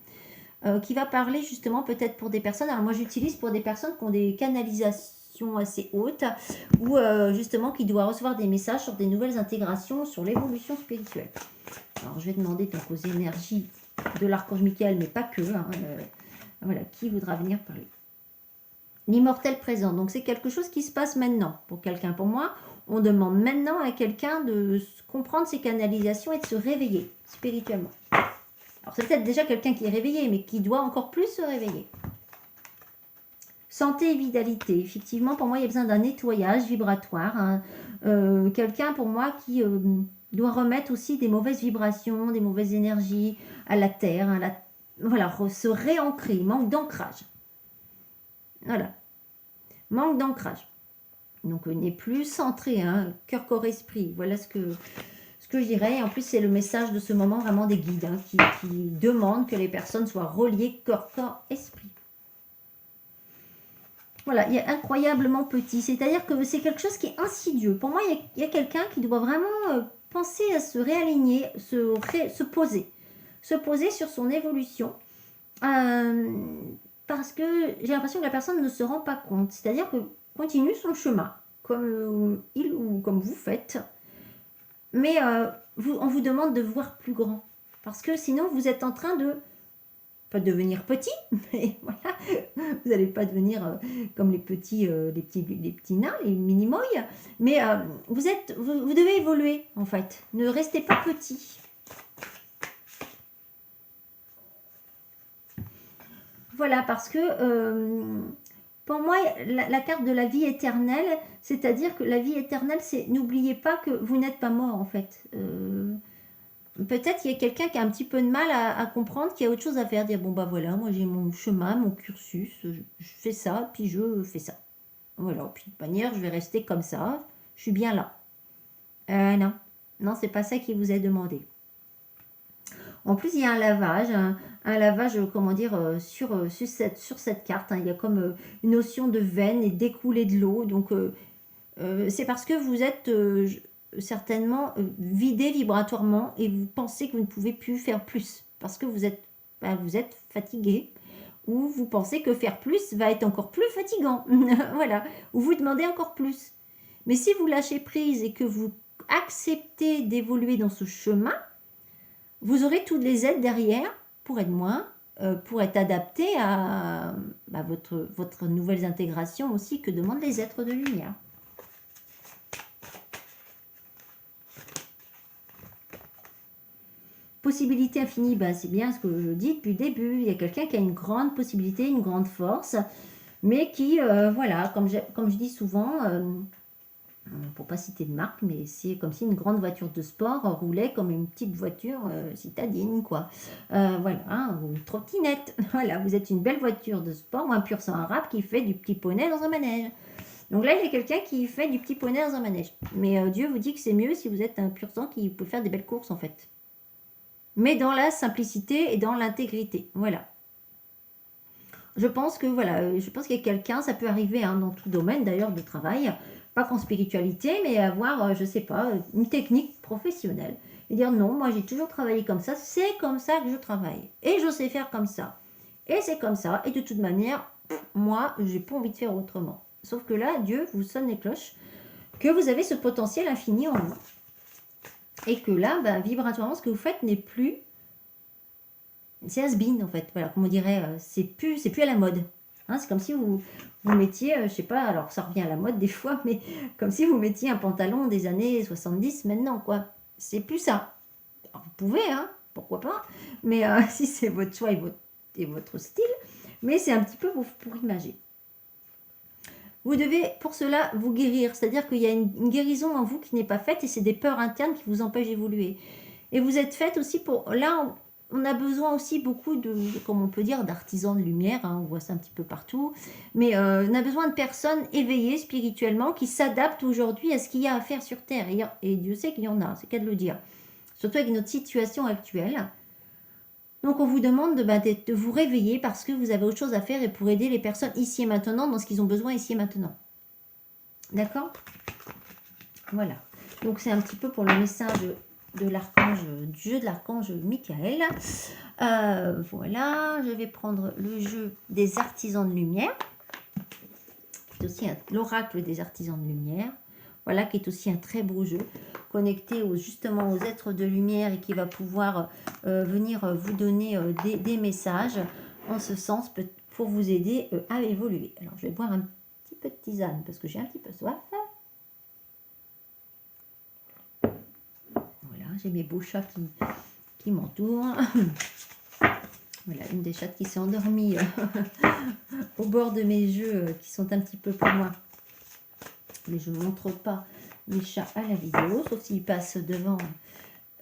qui va parler justement peut-être pour des personnes. Alors, moi, j'utilise pour des personnes qui ont des canalisations assez hautes ou justement qui doivent recevoir des messages sur des nouvelles intégrations, sur l'évolution spirituelle. Alors, je vais demander donc aux énergies de l'archange Michael, mais pas que. Voilà, qui voudra venir parler. L'immortel présent. Donc, c'est quelque chose qui se passe maintenant pour quelqu'un. Pour moi, on demande maintenant à quelqu'un de comprendre ses canalisations et de se réveiller spirituellement. Alors, c'est peut-être déjà quelqu'un qui est réveillé, mais qui doit encore plus se réveiller. Santé et vitalité. Effectivement, pour moi, il y a besoin d'un nettoyage vibratoire. Hein. Quelqu'un, pour moi, qui doit remettre aussi des mauvaises vibrations, des mauvaises énergies à la terre. Voilà, se réancrer. Manque d'ancrage. Voilà. Manque d'ancrage. Donc, n'est plus centré, hein, cœur, corps, esprit. Voilà ce que je dirais. En plus, c'est le message de ce moment vraiment des guides hein, qui demandent que les personnes soient reliées cœur, corps, esprit. Voilà, il est incroyablement petit. C'est-à-dire que c'est quelque chose qui est insidieux. Pour moi, il y a quelqu'un qui doit vraiment penser à se réaligner, se poser. Se poser sur son évolution. Parce que j'ai l'impression que la personne ne se rend pas compte. C'est-à-dire que continue son chemin, comme il ou comme vous faites. Mais on vous demande de voir plus grand. Parce que sinon, vous êtes en train de, pas devenir petit, mais voilà, vous n'allez pas devenir comme les petits nains, les mini-moys, mais vous devez évoluer, en fait. Ne restez pas petit. Voilà, parce que pour moi, la carte de la vie éternelle, c'est-à-dire que la vie éternelle, c'est n'oubliez pas que vous n'êtes pas mort en fait. Peut-être qu'il y a quelqu'un qui a un petit peu de mal à comprendre qu'il y a autre chose à faire. Dire bon bah voilà, moi j'ai mon chemin, mon cursus, je fais ça, puis je fais ça. Voilà, puis de toute manière, je vais rester comme ça, je suis bien là. Non, non, c'est pas ça qui vous est demandé. En plus, il y a un lavage, comment dire, sur cette carte, hein. Il y a comme une notion de veine et d'écouler de l'eau. Donc, c'est parce que vous êtes certainement vidé vibratoirement et vous pensez que vous ne pouvez plus faire plus. Parce que vous êtes fatigué ou vous pensez que faire plus va être encore plus fatigant. Voilà. Ou vous demandez encore plus. Mais si vous lâchez prise et que vous acceptez d'évoluer dans ce chemin, vous aurez toutes les aides derrière pour être moins, pour être adapté à votre nouvelle intégration aussi que demandent les êtres de lumière. Possibilité infinie, c'est bien ce que je dis depuis le début. Il y a quelqu'un qui a une grande possibilité, une grande force, mais qui, voilà, comme je dis souvent, pour pas citer de marque, mais c'est comme si une grande voiture de sport roulait comme une petite voiture citadine, quoi. Voilà, hein, ou une trottinette. Voilà, vous êtes une belle voiture de sport ou un pur sang arabe qui fait du petit poney dans un manège. Donc là, il y a quelqu'un qui fait du petit poney dans un manège. Mais Dieu vous dit que c'est mieux si vous êtes un pur sang qui peut faire des belles courses, en fait. Mais dans la simplicité et dans l'intégrité. Voilà. Je pense que voilà, je pense qu'il y a quelqu'un, ça peut arriver hein, dans tout domaine d'ailleurs de travail, pas qu'en spiritualité, mais avoir, je sais pas, une technique professionnelle. Et dire non, moi j'ai toujours travaillé comme ça, c'est comme ça que je travaille. Et je sais faire comme ça. Et c'est comme ça. Et de toute manière, moi, j'ai pas envie de faire autrement. Sauf que là, Dieu vous sonne les cloches, que vous avez ce potentiel infini en vous. Et que là, vibratoirement, ce que vous faites n'est plus c'est has-been en fait, voilà, comme on dirait, c'est plus à la mode. Hein, c'est comme si vous mettiez, je sais pas, alors ça revient à la mode des fois, mais comme si vous mettiez un pantalon des années 70 maintenant, quoi. C'est plus ça. Alors, vous pouvez, hein, pourquoi pas, mais si c'est votre choix et votre style, mais c'est un petit peu pour imager. Vous devez pour cela vous guérir, c'est-à-dire qu'il y a une guérison en vous qui n'est pas faite et c'est des peurs internes qui vous empêchent d'évoluer. Et vous êtes faite aussi pour... Là, on a besoin aussi beaucoup comme on peut dire, d'artisans de lumière, hein, on voit ça un petit peu partout, mais on a besoin de personnes éveillées spirituellement qui s'adaptent aujourd'hui à ce qu'il y a à faire sur Terre. Et Dieu sait qu'il y en a, c'est qu'à de le dire. Surtout avec notre situation actuelle. Donc on vous demande de vous réveiller parce que vous avez autre chose à faire et pour aider les personnes ici et maintenant dans ce qu'ils ont besoin ici et maintenant. D'accord ? Voilà. Donc c'est un petit peu pour le message de l'archange, du jeu de l'archange Michael. Voilà, je vais prendre le jeu des artisans de lumière. C'est aussi l'oracle des artisans de lumière. Voilà, qui est aussi un très beau jeu, connecté justement aux êtres de lumière et qui va pouvoir venir vous donner des messages en ce sens pour vous aider à évoluer. Alors, je vais boire un petit peu de tisane parce que j'ai un petit peu soif. Voilà, j'ai mes beaux chats qui m'entourent. Voilà, une des chattes qui s'est endormie au bord de mes jeux qui sont un petit peu pour moi. Mais je ne montre pas mes chats à la vidéo, sauf s'ils passent devant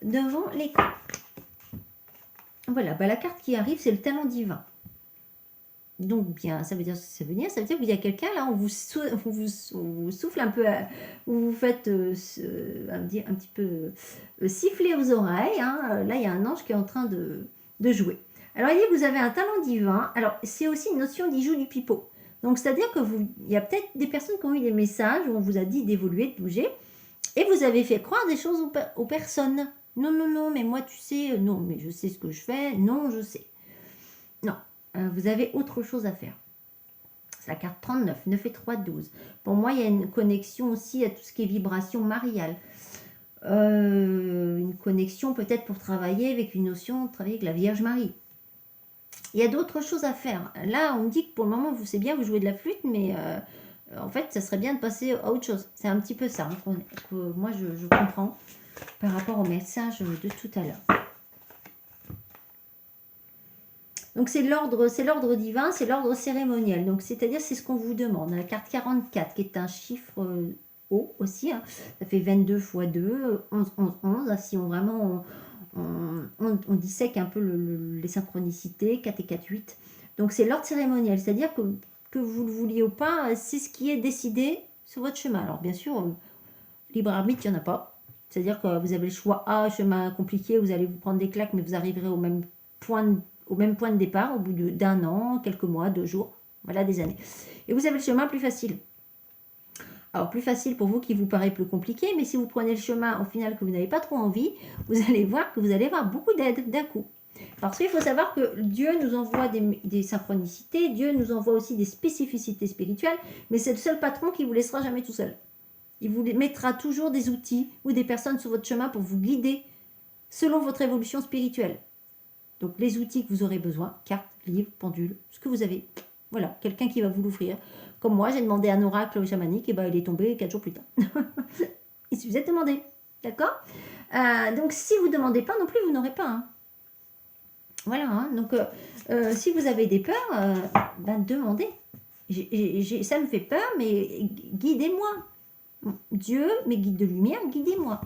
l'écran. Voilà, la carte qui arrive, c'est le talent divin. Donc, bien, ça veut dire qu'il y a quelqu'un là, on vous souffle un peu, vous faites un petit peu siffler aux oreilles. Hein. Là, il y a un ange qui est en train de jouer. Alors, il dit que vous avez un talent divin. Alors, c'est aussi une notion d'y joue du pipeau. Donc, c'est-à-dire que il y a peut-être des personnes qui ont eu des messages où on vous a dit d'évoluer, de bouger, et vous avez fait croire des choses aux personnes. Non, non, non, mais moi, tu sais, non, mais je sais ce que je fais, non, je sais. Non, vous avez autre chose à faire. C'est la carte 39, 9 et 3, 12. Pour moi, il y a une connexion aussi à tout ce qui est vibration mariale. Une connexion peut-être pour travailler avec une notion de travailler avec la Vierge Marie. Il y a d'autres choses à faire. Là, on me dit que pour le moment, c'est bien, vous jouez de la flûte, mais en fait, ça serait bien de passer à autre chose. C'est un petit peu ça hein, que moi, je comprends par rapport au message de tout à l'heure. Donc c'est l'ordre divin, c'est l'ordre cérémoniel. Donc c'est-à-dire c'est ce qu'on vous demande. La carte 44 qui est un chiffre haut aussi, hein. Ça fait 22 x 2, 11, 11, 11. Si on vraiment on dissèque un peu les synchronicités, 4 et 4, 8. Donc c'est l'ordre cérémoniel, c'est-à-dire que vous le vouliez ou pas, c'est ce qui est décidé sur votre chemin. Alors bien sûr, libre arbitre, il n'y en a pas. C'est-à-dire que vous avez le choix A, chemin compliqué, vous allez vous prendre des claques, mais vous arriverez au même point de départ, au bout d'un an, quelques mois, 2 jours, voilà, des années. Et vous avez le chemin plus facile. Alors, plus facile pour vous qui vous paraît plus compliqué, mais si vous prenez le chemin, au final, que vous n'avez pas trop envie, vous allez voir que vous allez avoir beaucoup d'aide d'un coup. Parce qu'il faut savoir que Dieu nous envoie des synchronicités, Dieu nous envoie aussi des spécificités spirituelles, mais c'est le seul patron qui vous laissera jamais tout seul. Il vous mettra toujours des outils ou des personnes sur votre chemin pour vous guider selon votre évolution spirituelle. Donc les outils que vous aurez besoin, cartes, livres, pendules, ce que vous avez. Voilà, quelqu'un qui va vous l'offrir. Comme moi, j'ai demandé un oracle chamanique, et ben il est tombé 4 jours plus tard. Il suffisait de demander. D'accord. Donc si vous ne demandez pas non plus, vous n'aurez pas. Hein. Voilà, hein. Donc si vous avez des peurs, ben demandez. Ça me fait peur, mais guidez-moi. Dieu, mes guides de lumière, guidez-moi.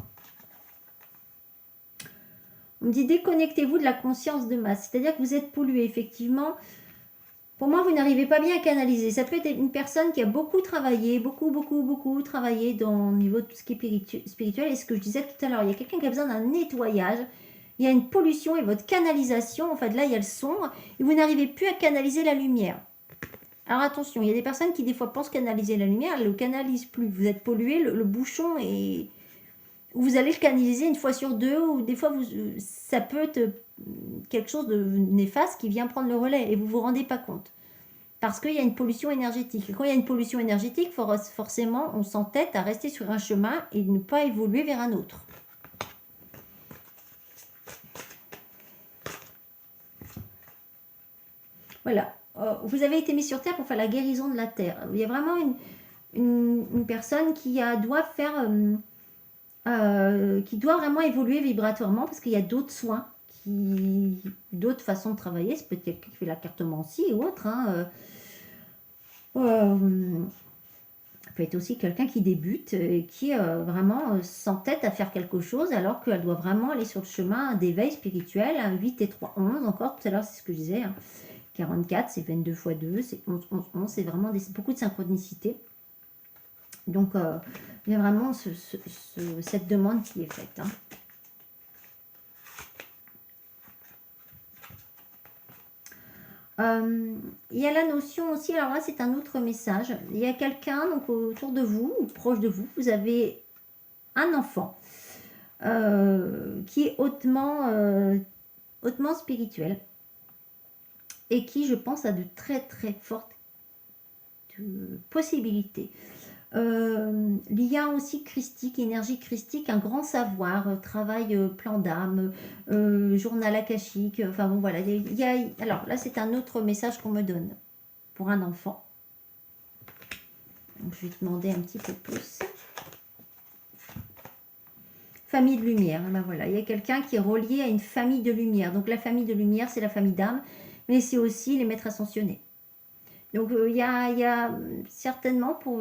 On me dit déconnectez-vous de la conscience de masse. C'est-à-dire que vous êtes pollué, effectivement. Pour moi, vous n'arrivez pas bien à canaliser. Ça peut être une personne qui a beaucoup travaillé, beaucoup travaillé dans le niveau de tout ce qui est spirituel. Et ce que je disais tout à l'heure, il y a quelqu'un qui a besoin d'un nettoyage. Il y a une pollution et votre canalisation, en fait, là, il y a le sombre. Et vous n'arrivez plus à canaliser la lumière. Alors attention, il y a des personnes qui des fois pensent canaliser la lumière, elles ne le canalisent plus. Vous êtes pollué, le bouchon est... Vous allez le canaliser une fois sur deux, ou des fois ça peut être quelque chose de néfaste qui vient prendre le relais et vous ne vous rendez pas compte. Parce qu'il y a une pollution énergétique. Et quand il y a une pollution énergétique, forcément, on s'entête à rester sur un chemin et ne pas évoluer vers un autre. Voilà. Vous avez été mis sur Terre pour faire la guérison de la Terre. Il y a vraiment une personne qui doit faire... qui doit vraiment évoluer vibratoirement parce qu'il y a d'autres soins, d'autres façons de travailler. C'est peut-être quelqu'un qui fait la cartomancie ou autre. Hein. Peut être aussi quelqu'un qui débute et qui vraiment s'entête à faire quelque chose alors qu'elle doit vraiment aller sur le chemin d'éveil spirituel. 8 et 3, 11 encore. Tout à l'heure, c'est ce que je disais. Hein. 44, c'est 22 x 2, c'est 11, 11, 11. C'est vraiment beaucoup de synchronicité. Donc, il y a vraiment cette demande qui est faite. Hein. Il y a la notion aussi, alors là c'est un autre message, il y a quelqu'un donc autour de vous, ou proche de vous, vous avez un enfant qui est hautement spirituel et qui, je pense, a de très fortes possibilités. Lien aussi christique, énergie christique, un grand savoir, travail plan d'âme, journal akashique, enfin bon voilà. Alors là c'est un autre message qu'on me donne pour un enfant. Donc, je vais demander un petit peu plus. Famille de lumière, ben voilà, il y a quelqu'un qui est relié à une famille de lumière. Donc la famille de lumière c'est la famille d'âme, mais c'est aussi les maîtres ascensionnés. Donc il y a certainement pour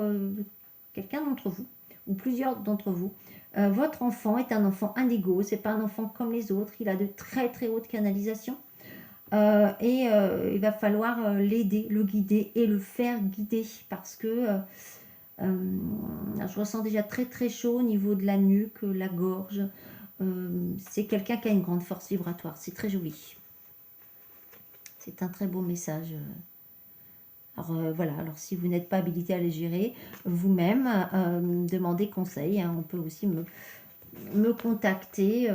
quelqu'un d'entre vous, ou plusieurs d'entre vous, votre enfant est un enfant indigo, c'est pas un enfant comme les autres, il a de très hautes canalisations, et il va falloir l'aider, le guider et le faire guider, parce que je ressens déjà très chaud au niveau de la nuque, la gorge, c'est quelqu'un qui a une grande force vibratoire, c'est très joli. C'est un très beau message. Alors voilà, alors si vous n'êtes pas habilité à les gérer vous-même, demandez conseil. Hein, on peut aussi me contacter.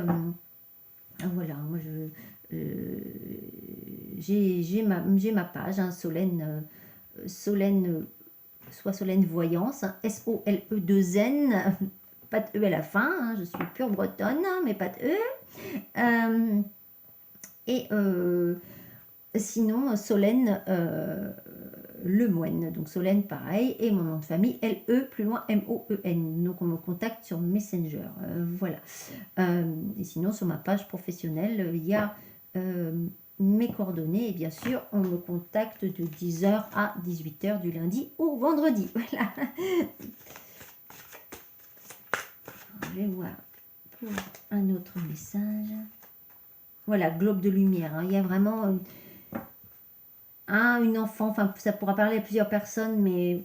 Voilà, moi j'ai ma page, hein, Solène, soit Solène Voyance, hein, SOLE2N, pas de E à la fin, hein, je suis pure bretonne, hein, mais pas de E. Et sinon, Solène Lemoine, donc Solène pareil, et mon nom de famille LE plus loin MOEN, donc on me contacte sur Messenger, voilà. Et sinon sur ma page professionnelle il y a mes coordonnées. Et bien sûr, on me contacte de 10h à 18h du lundi au vendredi. Voilà. Je vais voir pour un autre message. Voilà, globe de lumière. Hein. Il y a vraiment une enfant, enfin ça pourra parler à plusieurs personnes, mais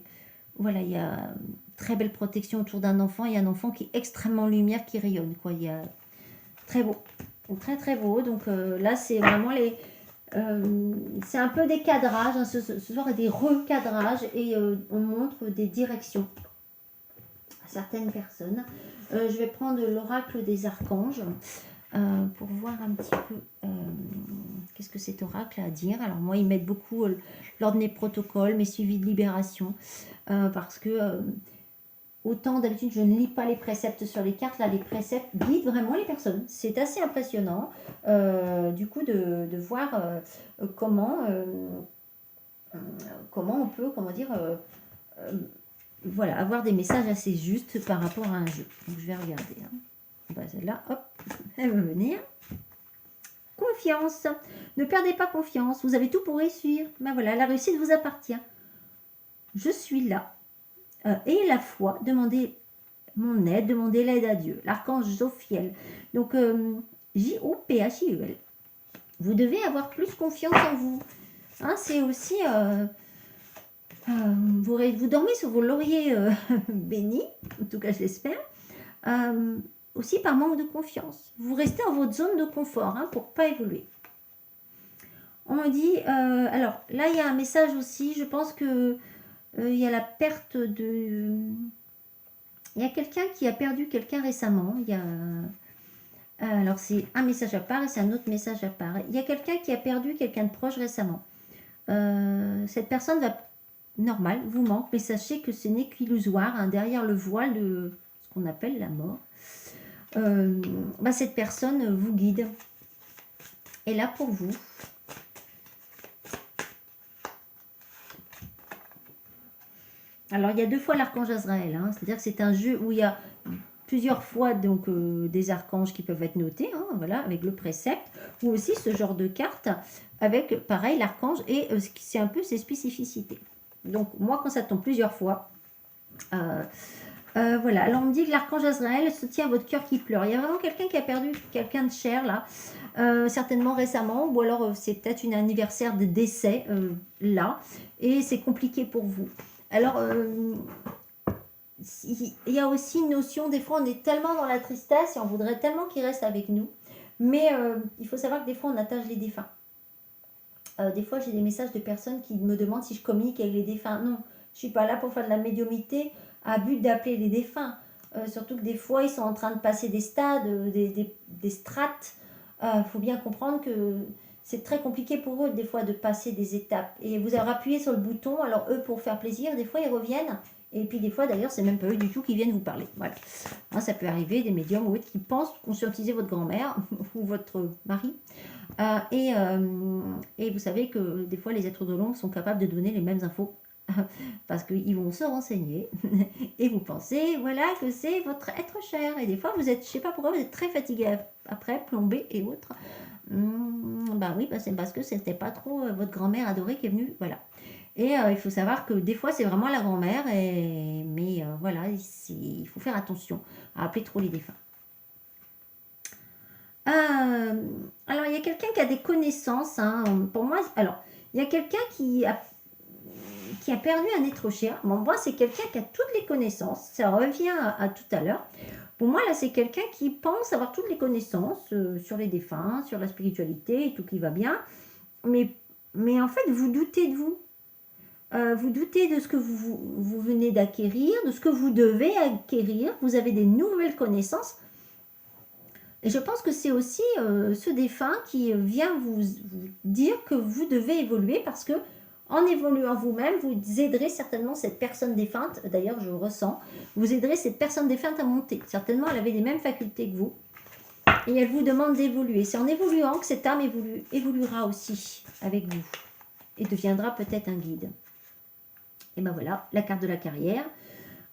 voilà, il y a très belle protection autour d'un enfant. Il y a un enfant qui est extrêmement lumière, qui rayonne. Quoi. Il y a très beau, très très beau. Donc là, c'est vraiment les... c'est un peu des cadrages. Hein. Ce soir, des recadrages et on montre des directions à certaines personnes. Je vais prendre l'oracle des archanges. Pour voir un petit peu qu'est-ce que cet oracle a à dire. Alors moi, ils mettent beaucoup lors de mes protocoles, mes suivis de libération, parce que autant d'habitude, je ne lis pas les préceptes sur les cartes. Là, les préceptes guident vraiment les personnes. C'est assez impressionnant, du coup, de voir comment on peut, comment dire, voilà, avoir des messages assez justes par rapport à un jeu. Donc, je vais regarder. Hein. Bah, celle-là, hop, elle va venir. Confiance. Ne perdez pas confiance. Vous avez tout pour réussir. Ben voilà, la réussite vous appartient. Je suis là. Et la foi, demandez mon aide, demandez l'aide à Dieu. L'archange Jophiel. Donc, J-O-P-H-I-E-L. Vous devez avoir plus confiance en vous. Hein, c'est aussi... vous dormez sur vos lauriers bénis, en tout cas j'espère. Aussi par manque de confiance. Vous restez dans votre zone de confort pour ne pas évoluer. On me dit, alors là il y a un message aussi, je pense que il y a la perte de... Il y a quelqu'un qui a perdu quelqu'un récemment, il y a... alors c'est un message à part et c'est un autre message à part. Il y a quelqu'un qui a perdu quelqu'un de proche récemment. Cette personne va, normal, vous manque, mais sachez que ce n'est qu'illusoire, derrière le voile de ce qu'on appelle la mort. Cette personne vous guide. Et là pour vous. Alors il y a 2 fois l'archange Azraël, c'est-à-dire que c'est un jeu où il y a plusieurs fois donc des archanges qui peuvent être notés, voilà, avec le précepte, ou aussi ce genre de carte avec pareil l'archange et c'est un peu ses spécificités. Donc moi quand ça tombe plusieurs fois, voilà, alors on me dit que l'archange Azraël soutient votre cœur qui pleure. Il y a vraiment quelqu'un qui a perdu quelqu'un de cher là, certainement récemment, ou alors c'est peut-être un anniversaire de décès là, et c'est compliqué pour vous. Alors, il y a aussi une notion, des fois on est tellement dans la tristesse et on voudrait tellement qu'il reste avec nous, mais il faut savoir que des fois on attache les défunts. Des fois j'ai des messages de personnes qui me demandent si je communique avec les défunts. Non, je suis pas là pour faire de la médiumnité à but d'appeler les défunts. Surtout que des fois ils sont en train de passer des stades, des strates. Faut bien comprendre que c'est très compliqué pour eux des fois de passer des étapes. Et vous avez appuyé sur le bouton, alors eux pour faire plaisir, des fois ils reviennent. Et puis des fois d'ailleurs c'est même pas eux du tout qui viennent vous parler. Voilà. Ça peut arriver, des médiums ou autres qui pensent conscientiser votre grand-mère ou votre mari. Et vous savez que des fois les êtres de l'ombre sont capables de donner les mêmes infos parce qu'ils vont se renseigner et vous pensez voilà que c'est votre être cher et des fois vous êtes, je sais pas pourquoi, vous êtes très fatigué après, plombé et autres. Oui, c'est parce que c'était pas trop votre grand-mère adorée qui est venue, voilà. Et il faut savoir que des fois c'est vraiment la grand-mère, mais voilà, il faut faire attention à appeler trop les défunts. Alors il y a quelqu'un qui a des connaissances, pour moi, alors il y a quelqu'un qui a perdu un être cher. Bon, moi c'est quelqu'un qui a toutes les connaissances, ça revient à tout à l'heure. Pour moi là c'est quelqu'un qui pense avoir toutes les connaissances sur les défunts, sur la spiritualité et tout qui va bien, mais en fait vous doutez de vous. Vous doutez de ce que vous venez d'acquérir, de ce que vous devez acquérir, vous avez des nouvelles connaissances. Et je pense que c'est aussi ce défunt qui vient vous dire que vous devez évoluer parce que en évoluant vous-même, vous aiderez certainement cette personne défunte, d'ailleurs je ressens, vous aiderez cette personne défunte à monter. Certainement elle avait les mêmes facultés que vous et elle vous demande d'évoluer. C'est en évoluant que cette âme évoluera aussi avec vous et deviendra peut-être un guide. Et ben voilà, la carte de la carrière.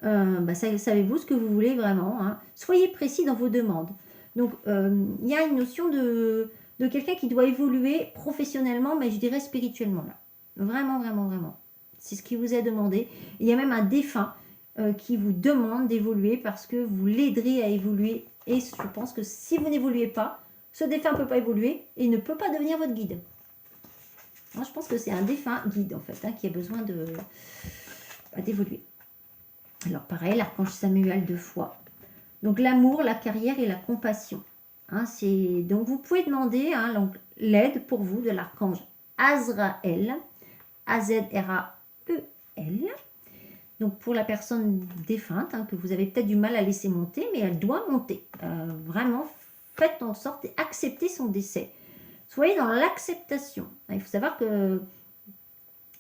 Savez-vous ce que vous voulez vraiment, Soyez précis dans vos demandes. Donc, il y a une notion de de quelqu'un qui doit évoluer professionnellement, mais je dirais spirituellement là. Vraiment, vraiment, vraiment. C'est ce qui vous est demandé. Il y a même un défunt qui vous demande d'évoluer parce que vous l'aiderez à évoluer. Et je pense que si vous n'évoluez pas, ce défunt ne peut pas évoluer et ne peut pas devenir votre guide. Moi, je pense que c'est un défunt guide en fait, qui a besoin d'évoluer. Alors pareil, l'archange Samuel 2 fois. Donc l'amour, la carrière et la compassion. Donc vous pouvez demander l'aide pour vous de l'archange Azraël, A-Z-R-A-E-L. Donc pour la personne défunte, que vous avez peut-être du mal à laisser monter, mais elle doit monter. Vraiment, faites en sorte d'accepter son décès. Soyez dans l'acceptation. Il faut savoir que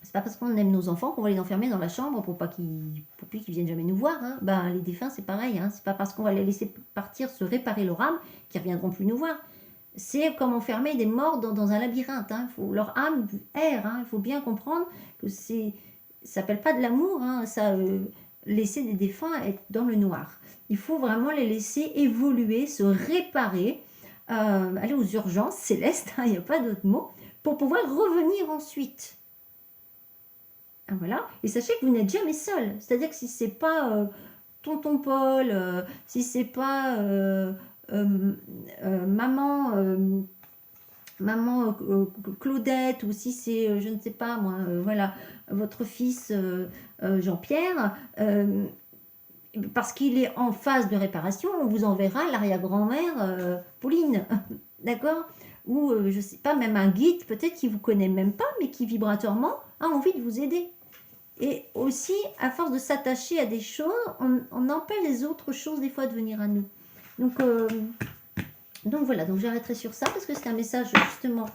c'est pas parce qu'on aime nos enfants qu'on va les enfermer dans la chambre pour plus qu'ils viennent jamais nous voir. Les défunts, c'est pareil. C'est pas parce qu'on va les laisser partir se réparer leur âme qu'ils reviendront plus nous voir. C'est comme enfermer des morts dans un labyrinthe. Leur âme erre. Il faut bien comprendre que ça s'appelle pas de l'amour. Laisser des défunts être dans le noir. Il faut vraiment les laisser évoluer, se réparer, aller aux urgences célestes. Il n'y a pas d'autre mot pour pouvoir revenir ensuite. Voilà. Et sachez que vous n'êtes jamais seul. C'est-à-dire que si c'est pas tonton Paul, si c'est pas maman Claudette, ou si c'est, je ne sais pas moi, voilà, votre fils Jean-Pierre, parce qu'il est en phase de réparation, on vous enverra l'arrière-grand-mère Pauline, d'accord? Ou je sais pas, même un guide peut-être qui vous connaît même pas, mais qui vibratoirement a envie de vous aider. Et aussi, à force de s'attacher à des choses, on empêche les autres choses des fois de venir à nous. Donc voilà, donc j'arrêterai sur ça parce que c'est un message justement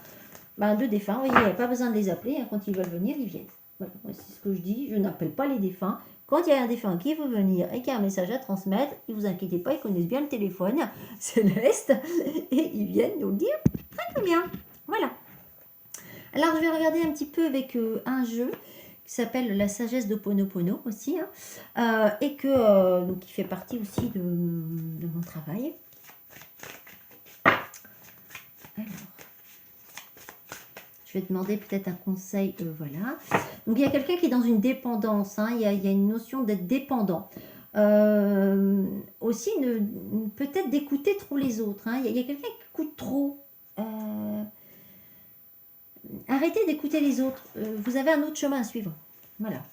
de défunts. Vous voyez, il n'y a pas besoin de les appeler. Quand ils veulent venir, ils viennent. Voilà, c'est ce que je dis. Je n'appelle pas les défunts. Quand il y a un défunt qui veut venir et qui a un message à transmettre, ne vous inquiétez pas, ils connaissent bien le téléphone céleste et ils viennent nous le dire très bien. Voilà. Alors je vais regarder un petit peu avec un jeu qui s'appelle La sagesse d'Ho'oponopono aussi, et donc qui fait partie aussi de mon travail. Alors, je vais demander peut-être un conseil, voilà. Donc il y a quelqu'un qui est dans une dépendance, il y a une notion d'être dépendant. Aussi, peut-être d'écouter trop les autres. Il y a quelqu'un qui écoute trop. Arrêtez d'écouter les autres. Vous avez un autre chemin à suivre. Voilà.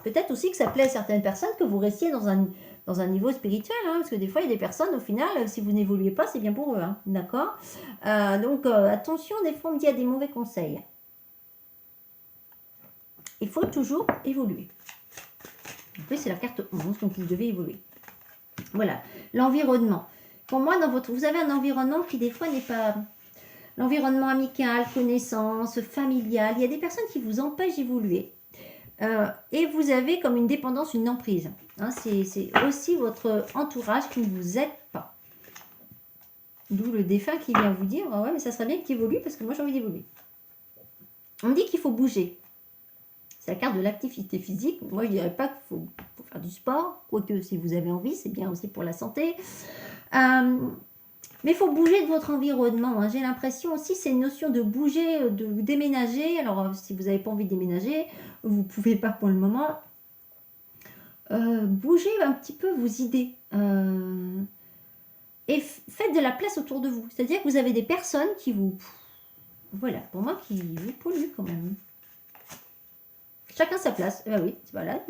Peut-être aussi que ça plaît à certaines personnes que vous restiez dans un niveau spirituel. Parce que des fois, il y a des personnes, au final, si vous n'évoluez pas, c'est bien pour eux. D'accord? Donc, attention, des fois, on me dit il y a des mauvais conseils. Il faut toujours évoluer. En plus, c'est la carte 11, donc vous devez évoluer. Voilà. L'environnement. Pour moi, vous avez un environnement qui, des fois, n'est pas... L'environnement amical, connaissance, familial. Il y a des personnes qui vous empêchent d'évoluer. Et vous avez comme une dépendance, une emprise. C'est aussi votre entourage qui ne vous aide pas. D'où le défunt qui vient vous dire ouais, mais ça serait bien que tu évolues parce que moi j'ai envie d'évoluer. On me dit qu'il faut bouger. C'est la carte de l'activité physique. Moi je ne dirais pas qu'il faut faire du sport, quoique si vous avez envie, c'est bien aussi pour la santé. Mais il faut bouger de votre environnement. J'ai l'impression aussi, c'est une notion de bouger, de déménager. Alors, si vous n'avez pas envie de déménager, vous ne pouvez pas pour le moment. Bougez un petit peu vos idées. Et faites de la place autour de vous. C'est-à-dire que vous avez des personnes qui vous... Voilà, pour moi, qui vous polluent quand même. Chacun sa place. Oui, voilà,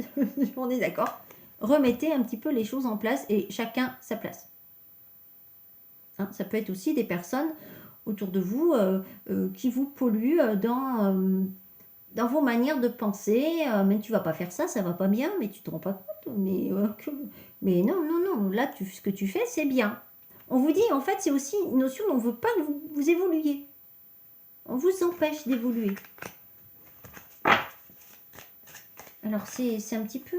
on est d'accord. Remettez un petit peu les choses en place et chacun sa place. Ça peut être aussi des personnes autour de vous qui vous polluent dans vos manières de penser. Mais tu vas pas faire ça, ça va pas bien, mais tu te rends pas compte. Mais non, là, ce que tu fais, c'est bien. On vous dit, en fait, c'est aussi une notion où on ne veut pas que vous évoluiez. On vous empêche d'évoluer. Alors, c'est un petit peu...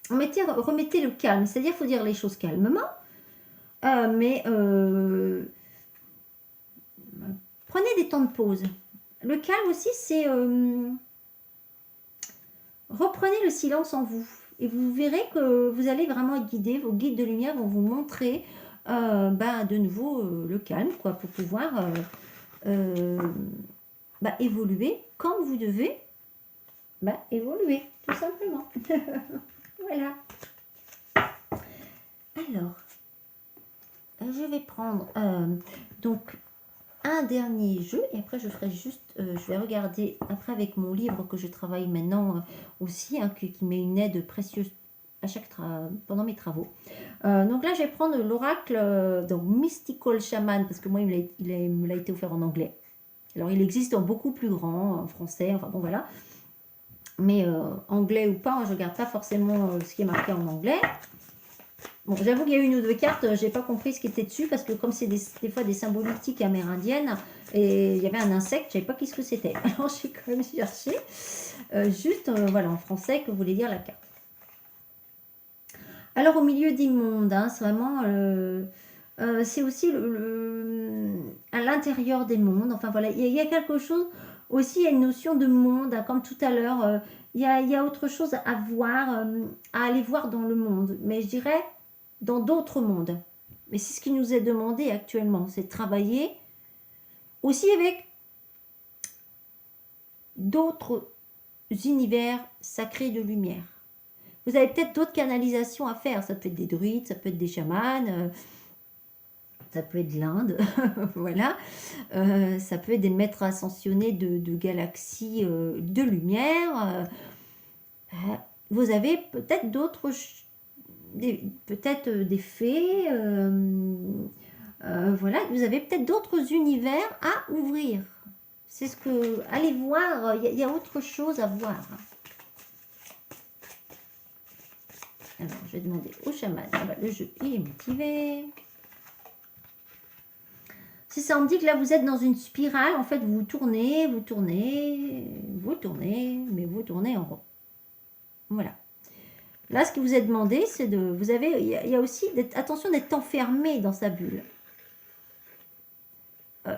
remettez le calme. C'est-à-dire qu'il faut dire les choses calmement. Mais prenez des temps de pause. Le calme aussi, c'est reprenez le silence en vous. Et vous verrez que vous allez vraiment être guidé. Vos guides de lumière vont vous montrer de nouveau le calme, quoi, pour pouvoir évoluer comme vous devez évoluer, tout simplement. Voilà. Alors, je vais prendre donc un dernier jeu et après je ferai juste, je vais regarder après avec mon livre que je travaille maintenant aussi, hein, qui met une aide précieuse à pendant mes travaux. Donc là je vais prendre l'oracle, donc Mystical Shaman, parce que moi il me l'a été offert en anglais. Alors il existe en beaucoup plus grand, en français, enfin bon voilà. Mais anglais ou pas, je regarde pas forcément ce qui est marqué en anglais. Bon, j'avoue qu'il y a une ou deux cartes, j'ai pas compris ce qui était dessus parce que comme c'est des fois des symboliques amérindiennes et il y avait un insecte, je savais pas qu'est-ce que c'était. Alors j'ai quand même cherché juste voilà en français que voulait dire la carte. Alors au milieu des mondes, hein, c'est vraiment c'est aussi à l'intérieur des mondes. Enfin voilà, il y a quelque chose aussi, il y a une notion de monde, hein, comme tout à l'heure. Il y a autre chose à voir, à aller voir dans le monde. Mais je dirais dans d'autres mondes. Mais c'est ce qui nous est demandé actuellement, c'est de travailler aussi avec d'autres univers sacrés de lumière. Vous avez peut-être d'autres canalisations à faire. Ça peut être des druides, ça peut être des chamans, ça peut être l'Inde, voilà. Ça peut être des maîtres ascensionnés de galaxies de lumière. Vous avez peut-être d'autres, peut-être des fées. Voilà, vous avez peut-être d'autres univers à ouvrir. C'est ce que... Allez voir, il y a autre chose à voir. Alors, je vais demander au chaman. Le jeu, il est motivé. Si ça me dit que là, vous êtes dans une spirale, en fait, vous tournez, mais vous tournez en rond. Voilà. Là, ce qui vous est demandé, c'est de... Vous avez... Il y a aussi... Attention d'être enfermé dans sa bulle.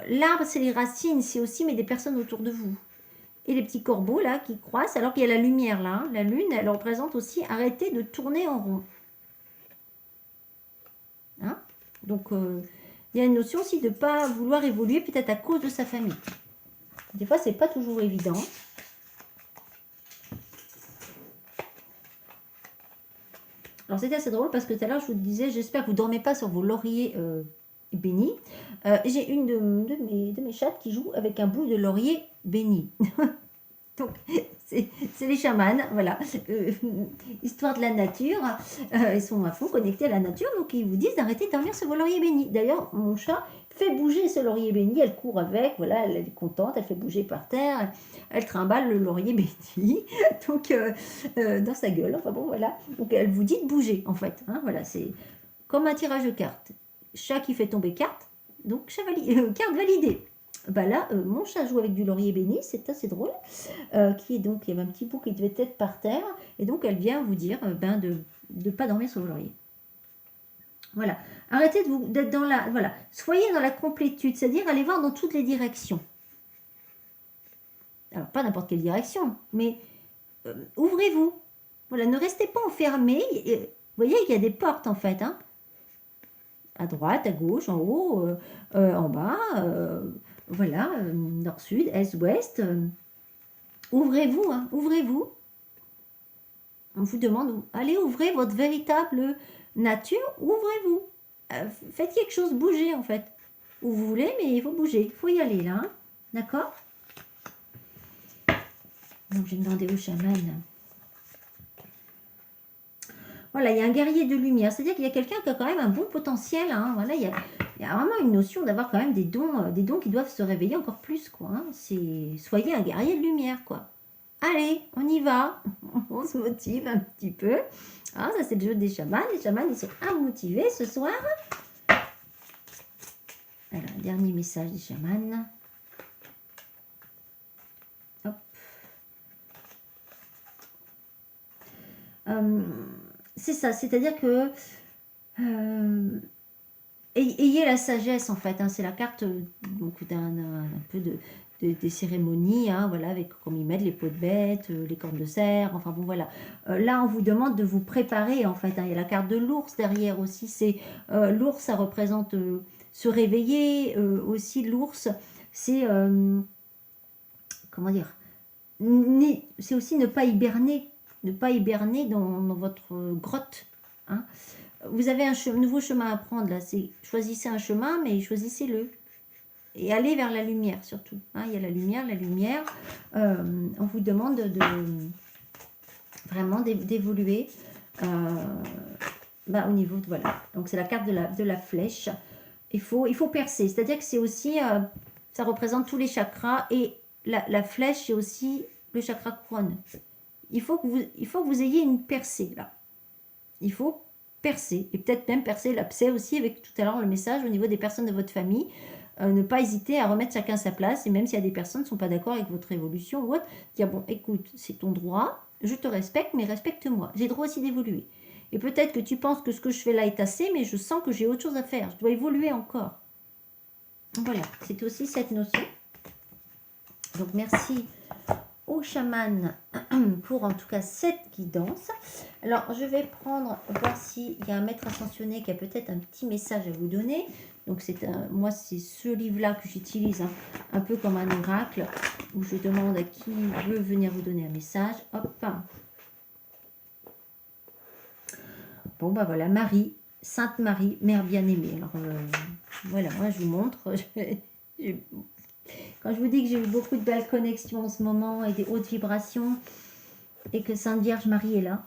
L'arbre, c'est les racines, c'est aussi mais des personnes autour de vous. Et les petits corbeaux, là, qui croissent, alors qu'il y a la lumière, là. La lune, elle représente aussi arrêter de tourner en rond. Hein? Donc, il y a une notion aussi de ne pas vouloir évoluer, peut-être à cause de sa famille. Des fois, c'est pas toujours évident. Alors, c'était assez drôle parce que tout à l'heure, je vous disais, j'espère que vous ne dormez pas sur vos lauriers bénis. J'ai une de mes chattes qui joue avec un bout de laurier béni. Donc, c'est les chamans, voilà. Histoire de la nature. Ils sont à fond connectés à la nature, donc ils vous disent d'arrêter de dormir sur vos lauriers bénis. D'ailleurs, mon chat fait bouger ce laurier béni, elle court avec, voilà, elle est contente, elle fait bouger par terre, elle trimballe le laurier béni, donc dans sa gueule, enfin bon, voilà. Donc elle vous dit de bouger, en fait. Hein, voilà, c'est comme un tirage de cartes. Chat qui fait tomber carte, donc carte validée. Là, mon chat joue avec du laurier béni, c'est assez drôle. Qui est donc, il y avait un petit bout qui devait être par terre, et donc elle vient vous dire de ne pas dormir sur le laurier. Voilà. Arrêtez d'être dans la... Voilà. Soyez dans la complétude, c'est-à-dire allez voir dans toutes les directions. Alors, pas n'importe quelle direction, mais ouvrez-vous. Voilà, ne restez pas enfermés. Vous voyez qu'il y a des portes, en fait. Hein. À droite, à gauche, en haut, en bas. Voilà, nord, sud, est, ouest. Ouvrez-vous, hein, ouvrez-vous. On vous demande, allez ouvrir votre véritable nature, ouvrez-vous. Faites quelque chose, bougez en fait. Où vous voulez, mais il faut bouger, il faut y aller là. Hein. D'accord? Donc j'ai demandé au chaman. Voilà, il y a un guerrier de lumière, c'est-à-dire qu'il y a quelqu'un qui a quand même un bon potentiel. Hein. Voilà, il y a vraiment une notion d'avoir quand même des dons qui doivent se réveiller encore plus. Quoi, hein. Soyez un guerrier de lumière, quoi. Allez, on y va. On se motive un petit peu. Ah, ça, c'est le jeu des chamans. Les chamans, ils sont motivés ce soir. Alors, dernier message des chamans. Hop. C'est ça, c'est-à-dire que ayez la sagesse, en fait. Hein, c'est la carte donc, d'un peu des cérémonies, hein, voilà, avec, comme ils mettent les peaux de bête, les cornes de cerf, enfin bon, voilà. Là, on vous demande de vous préparer, en fait, hein. Il y a la carte de l'ours derrière aussi. C'est l'ours, ça représente se réveiller. Aussi, l'ours, c'est, comment dire, c'est aussi ne pas hiberner dans votre grotte, hein. Vous avez un nouveau chemin à prendre, là. Choisissez un chemin, mais choisissez-le. Et allez vers la lumière, surtout, hein. Il y a la lumière. On vous demande vraiment d'évoluer au niveau de... Voilà. Donc, c'est la carte de la flèche. Il faut percer. C'est-à-dire que c'est aussi... ça représente tous les chakras. Et la flèche, c'est aussi le chakra couronne. Il faut que vous ayez une percée, là. Il faut percer. Et peut-être même percer l'abcès aussi, avec tout à l'heure le message au niveau des personnes de votre famille. Ne pas hésiter à remettre chacun sa place. Et même s'il y a des personnes qui ne sont pas d'accord avec votre évolution ou autre, dire, bon, écoute, c'est ton droit, je te respecte, mais respecte-moi. J'ai le droit aussi d'évoluer. Et peut-être que tu penses que ce que je fais là est assez, mais je sens que j'ai autre chose à faire. Je dois évoluer encore. Voilà, c'est aussi cette notion. Donc, merci au chaman pour en tout cas cette guidance. Alors, je vais voir s'il y a un maître ascensionné qui a peut-être un petit message à vous donner. Donc, moi, c'est ce livre-là que j'utilise un peu comme un oracle, où je demande à qui veut venir vous donner un message. Hop. Bon, bah voilà, Marie, Sainte Marie, Mère bien-aimée. Alors, voilà, moi, je vous montre. Quand je vous dis que j'ai eu beaucoup de belles connexions en ce moment et des hautes vibrations, et que Sainte Vierge Marie est là.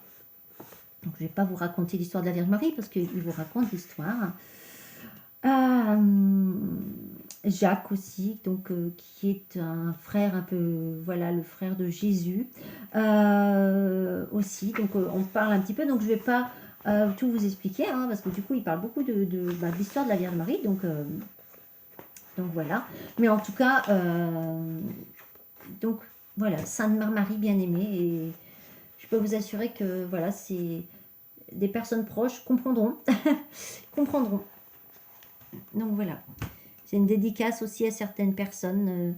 Donc, je ne vais pas vous raconter l'histoire de la Vierge Marie, parce qu'il vous raconte l'histoire. Jacques aussi, donc qui est un frère un peu, voilà, le frère de Jésus aussi. Donc, on parle un petit peu. Donc, je ne vais pas tout vous expliquer, hein, parce que du coup, il parle beaucoup de l'histoire de la Vierge Marie. Donc voilà. Mais en tout cas, donc voilà, Sainte Mère Marie bien-aimée. Et je peux vous assurer que voilà, c'est des personnes proches comprendront. comprendront. Donc voilà. C'est une dédicace aussi à certaines personnes.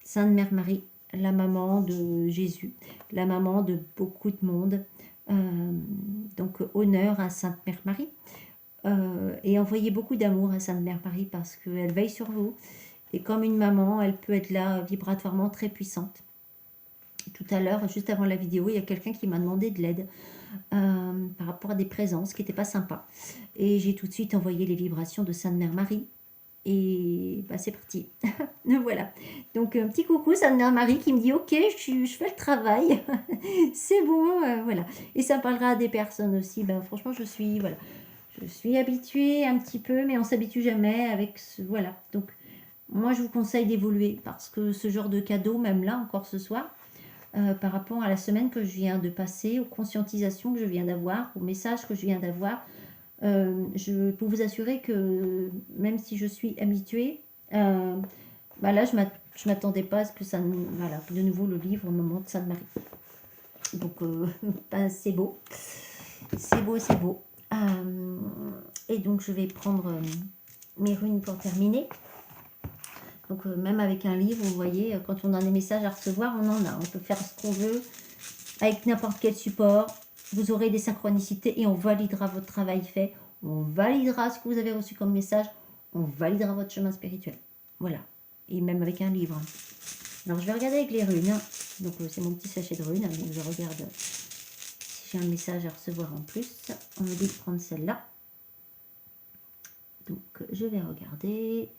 Sainte Mère Marie, la maman de Jésus, la maman de beaucoup de monde. Donc honneur à Sainte Mère Marie. Et envoyez beaucoup d'amour à Sainte Mère Marie parce qu'elle veille sur vous. Et comme une maman, elle peut être là vibratoirement très puissante. Tout à l'heure, juste avant la vidéo, il y a quelqu'un qui m'a demandé de l'aide par rapport à des présences qui n'étaient pas sympas. Et j'ai tout de suite envoyé les vibrations de Sainte Mère Marie. Et bah, c'est parti. Voilà. Donc, un petit coucou, Sainte Mère Marie qui me dit « Ok, je fais le travail. C'est bon. » Voilà. Et ça parlera à des personnes aussi. Ben, franchement, je suis habituée un petit peu, mais on ne s'habitue jamais avec ce... Voilà. Donc, moi, je vous conseille d'évoluer parce que ce genre de cadeau, même là, encore ce soir, par rapport à la semaine que je viens de passer, aux conscientisations que je viens d'avoir, aux messages que je viens d'avoir, je peux vous assurer que même si je suis habituée, là, je m'attendais pas à ce que ça... Voilà, de nouveau, le livre me montre Sainte Marie. Donc, c'est beau. C'est beau, c'est beau. Et donc, je vais prendre mes runes pour terminer. Donc, même avec un livre, vous voyez, quand on a des messages à recevoir, on en a. On peut faire ce qu'on veut avec n'importe quel support. Vous aurez des synchronicités et on validera votre travail fait. On validera ce que vous avez reçu comme message. On validera votre chemin spirituel. Voilà. Et même avec un livre. Alors, je vais regarder avec les runes. Donc, c'est mon petit sachet de runes. Donc, je regarde si j'ai un message à recevoir en plus. On me dit de prendre celle-là. Donc, je vais regarder.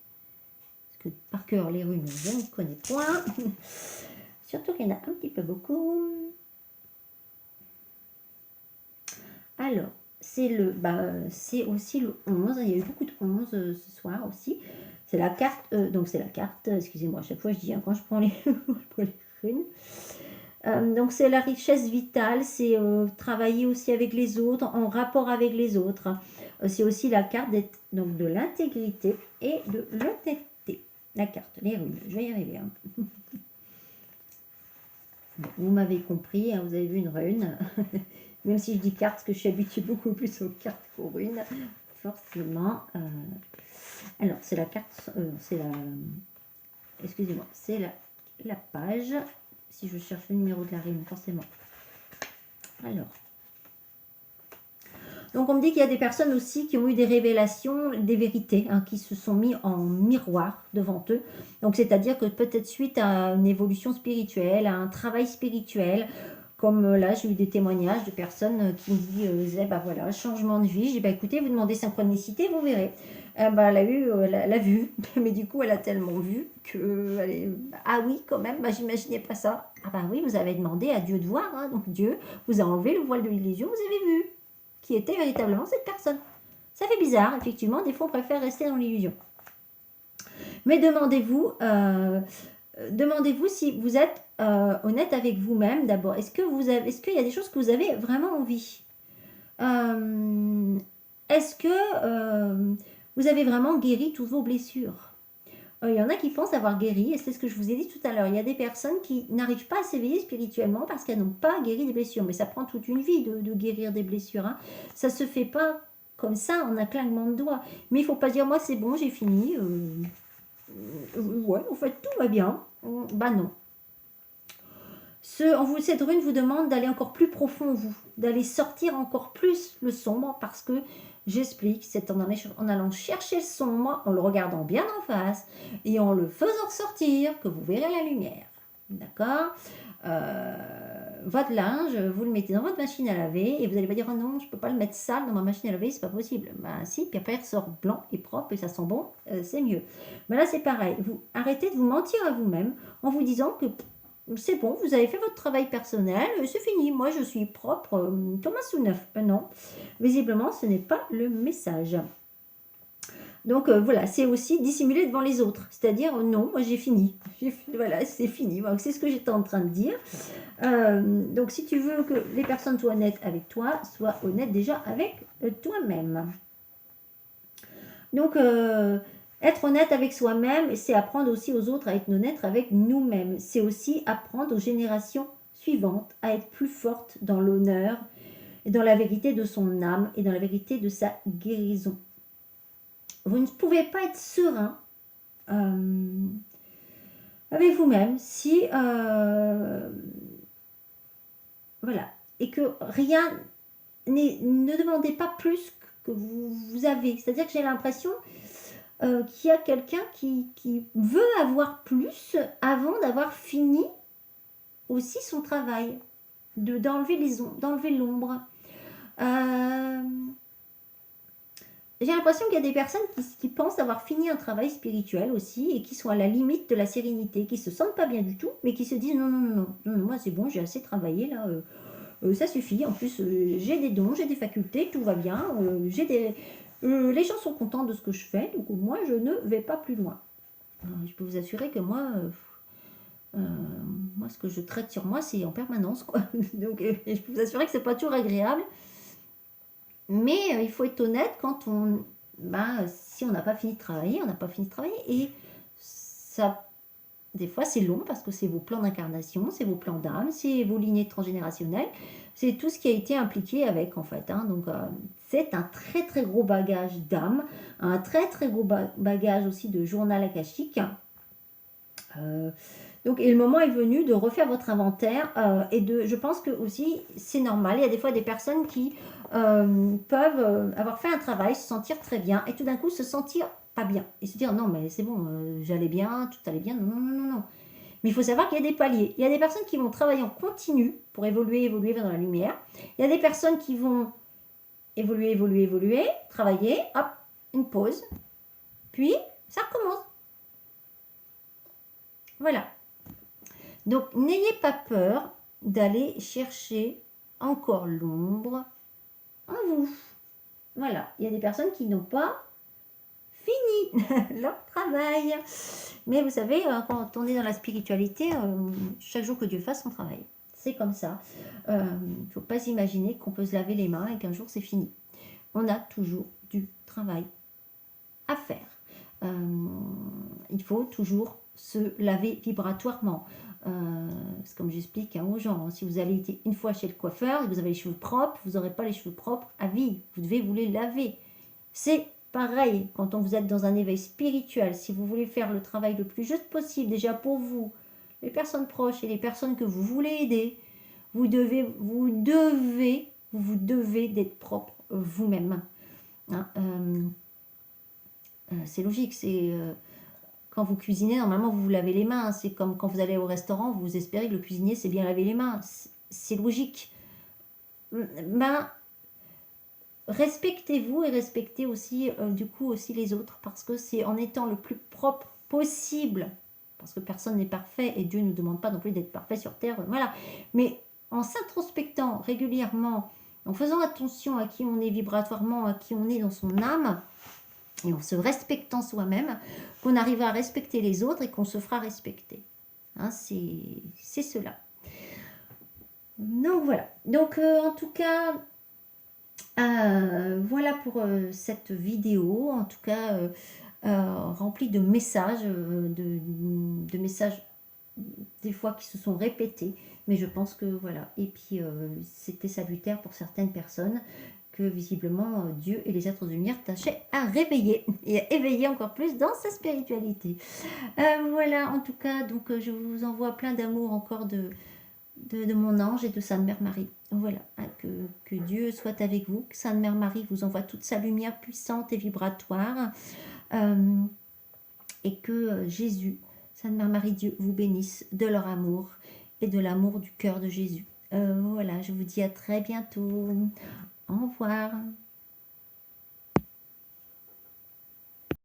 Parce que par cœur, les runes, je ne connais point. Surtout qu'il y en a un petit peu beaucoup. Alors, c'est aussi le 11. Il y a eu beaucoup de 11 ce soir aussi. C'est la carte, excusez-moi, à chaque fois je dis, quand je prends les, runes. Donc, c'est la richesse vitale, c'est travailler aussi avec les autres, en rapport avec les autres. C'est aussi la carte donc, de l'intégrité et de l'honnêteté. La carte, les runes, je vais y arriver. Vous m'avez compris, vous avez vu une rune. Même si je dis carte, parce que je suis habituée beaucoup plus aux cartes qu'aux runes, forcément. Alors, c'est la carte, c'est excusez-moi, c'est la page. Si je cherche le numéro de la rime, forcément. Alors. Donc on me dit qu'il y a des personnes aussi qui ont eu des révélations, des vérités, hein, qui se sont mis en miroir devant eux. Donc c'est-à-dire que peut-être suite à une évolution spirituelle, à un travail spirituel, comme là j'ai eu des témoignages de personnes qui me disaient, bah voilà, changement de vie. J'ai dit, bah écoutez, vous demandez synchronicité, vous verrez. Bah, elle a eu, elle a vu, mais du coup elle a tellement vu que, ah oui quand même, bah, j'imaginais pas ça. Ah bah oui, vous avez demandé à Dieu de voir, hein, donc Dieu vous a enlevé le voile de l'illusion, vous avez vu qui était véritablement cette personne. Ça fait bizarre, effectivement, des fois on préfère rester dans l'illusion. Mais demandez-vous si vous êtes honnête avec vous-même d'abord. Est-ce qu'il y a des choses que vous avez vraiment envie? Est-ce que vous avez vraiment guéri toutes vos blessures? Il y en a qui pensent avoir guéri, et c'est ce que je vous ai dit tout à l'heure. Il y a des personnes qui n'arrivent pas à s'éveiller spirituellement parce qu'elles n'ont pas guéri des blessures. Mais ça prend toute une vie de guérir des blessures. Hein. Ça ne se fait pas comme ça en un claquement de doigts. Mais il ne faut pas dire, moi c'est bon, j'ai fini. Ouais, en fait, tout va bien. Bah non. Cette rune vous demande d'aller encore plus profond vous, d'aller sortir encore plus le sombre parce que j'explique, c'est en allant chercher le sombre, en le regardant bien en face et en le faisant sortir que vous verrez la lumière. D'accord. Votre linge, vous le mettez dans votre machine à laver et vous allez pas dire oh non, je peux pas le mettre sale dans ma machine à laver, c'est pas possible. Ben si, puis après il ressort blanc et propre et ça sent bon, c'est mieux. Mais là c'est pareil, vous arrêtez de vous mentir à vous-même en vous disant que c'est bon, vous avez fait votre travail personnel, c'est fini, moi je suis propre comme un sous neuf. Non, visiblement ce n'est pas le message. Donc voilà, c'est aussi dissimuler devant les autres, c'est-à-dire non, moi j'ai fini. Voilà, c'est fini, donc, c'est ce que j'étais en train de dire. Donc si tu veux que les personnes soient honnêtes avec toi, sois honnête déjà avec toi-même. Donc être honnête avec soi-même, c'est apprendre aussi aux autres à être honnêtes avec nous-mêmes. C'est aussi apprendre aux générations suivantes à être plus fortes dans l'honneur et dans la vérité de son âme et dans la vérité de sa guérison. Vous ne pouvez pas être serein avec vous-même si voilà, et que rien ne demandez pas plus que vous avez. C'est-à-dire que j'ai l'impression qu'il y a quelqu'un qui veut avoir plus avant d'avoir fini aussi son travail, d'enlever l'ombre. J'ai l'impression qu'il y a des personnes qui pensent avoir fini un travail spirituel aussi et qui sont à la limite de la sérénité, qui se sentent pas bien du tout, mais qui se disent non, moi c'est bon, j'ai assez travaillé là, ça suffit. En plus, j'ai des dons, j'ai des facultés, tout va bien, les gens sont contents de ce que je fais, donc moi je ne vais pas plus loin. Alors, je peux vous assurer que moi, ce que je traite sur moi, c'est en permanence, quoi. Donc, je peux vous assurer que c'est pas toujours agréable. Mais il faut être honnête quand si on n'a pas fini de travailler, on n'a pas fini de travailler. Et ça, des fois, c'est long parce que c'est vos plans d'incarnation, c'est vos plans d'âme, c'est vos lignées transgénérationnelles, c'est tout ce qui a été impliqué avec, en fait. Hein. Donc, c'est un très, très gros bagage d'âme, un très, très gros bagage aussi de journal akashique. Donc, et le moment est venu de refaire votre inventaire je pense que aussi c'est normal. Il y a des fois des personnes qui peuvent avoir fait un travail, se sentir très bien et tout d'un coup se sentir pas bien et se dire non mais c'est bon, j'allais bien, tout allait bien. Non. Mais il faut savoir qu'il y a des paliers. Il y a des personnes qui vont travailler en continu pour évoluer vers la lumière. Il y a des personnes qui vont évoluer, travailler, hop, une pause, puis ça recommence. Voilà. Donc, n'ayez pas peur d'aller chercher encore l'ombre en vous. Voilà, il y a des personnes qui n'ont pas fini leur travail. Mais vous savez, quand on est dans la spiritualité, chaque jour que Dieu fasse son travail. C'est comme ça. Il ne faut pas s'imaginer qu'on peut se laver les mains et qu'un jour c'est fini. On a toujours du travail à faire. Il faut toujours se laver vibratoirement. C'est comme j'explique aux gens, si vous allez une fois chez le coiffeur et vous avez les cheveux propres, vous n'aurez pas les cheveux propres à vie. Vous devez vous les laver. C'est pareil, quand vous êtes dans un éveil spirituel, si vous voulez faire le travail le plus juste possible, déjà pour vous, les personnes proches et les personnes que vous voulez aider, vous devez d'être propre vous-même. Hein, c'est logique, quand vous cuisinez, normalement vous vous lavez les mains. C'est comme quand vous allez au restaurant, vous espérez que le cuisinier s'est bien lavé les mains. C'est logique. Ben, respectez-vous et respectez aussi du coup aussi les autres, parce que c'est en étant le plus propre possible, parce que personne n'est parfait et Dieu ne nous demande pas non plus d'être parfait sur terre, voilà, mais en s'introspectant régulièrement, en faisant attention à qui on est vibratoirement, à qui on est dans son âme, et en se respectant soi-même, qu'on arrivera à respecter les autres et qu'on se fera respecter. Hein, c'est cela. Donc voilà. Donc en tout cas, voilà pour cette vidéo. En tout cas, remplie de messages, de messages des fois qui se sont répétés. Mais je pense que voilà. Et puis c'était salutaire pour certaines personnes, que visiblement Dieu et les êtres de lumière tâchaient à réveiller et à éveiller encore plus dans sa spiritualité. Voilà, en tout cas, donc je vous envoie plein d'amour encore de mon ange et de Sainte Mère Marie. Voilà, hein, que Dieu soit avec vous, que Sainte Mère Marie vous envoie toute sa lumière puissante et vibratoire, et que Jésus, Sainte Mère Marie, Dieu vous bénisse de leur amour et de l'amour du cœur de Jésus. Voilà, je vous dis à très bientôt. Au revoir.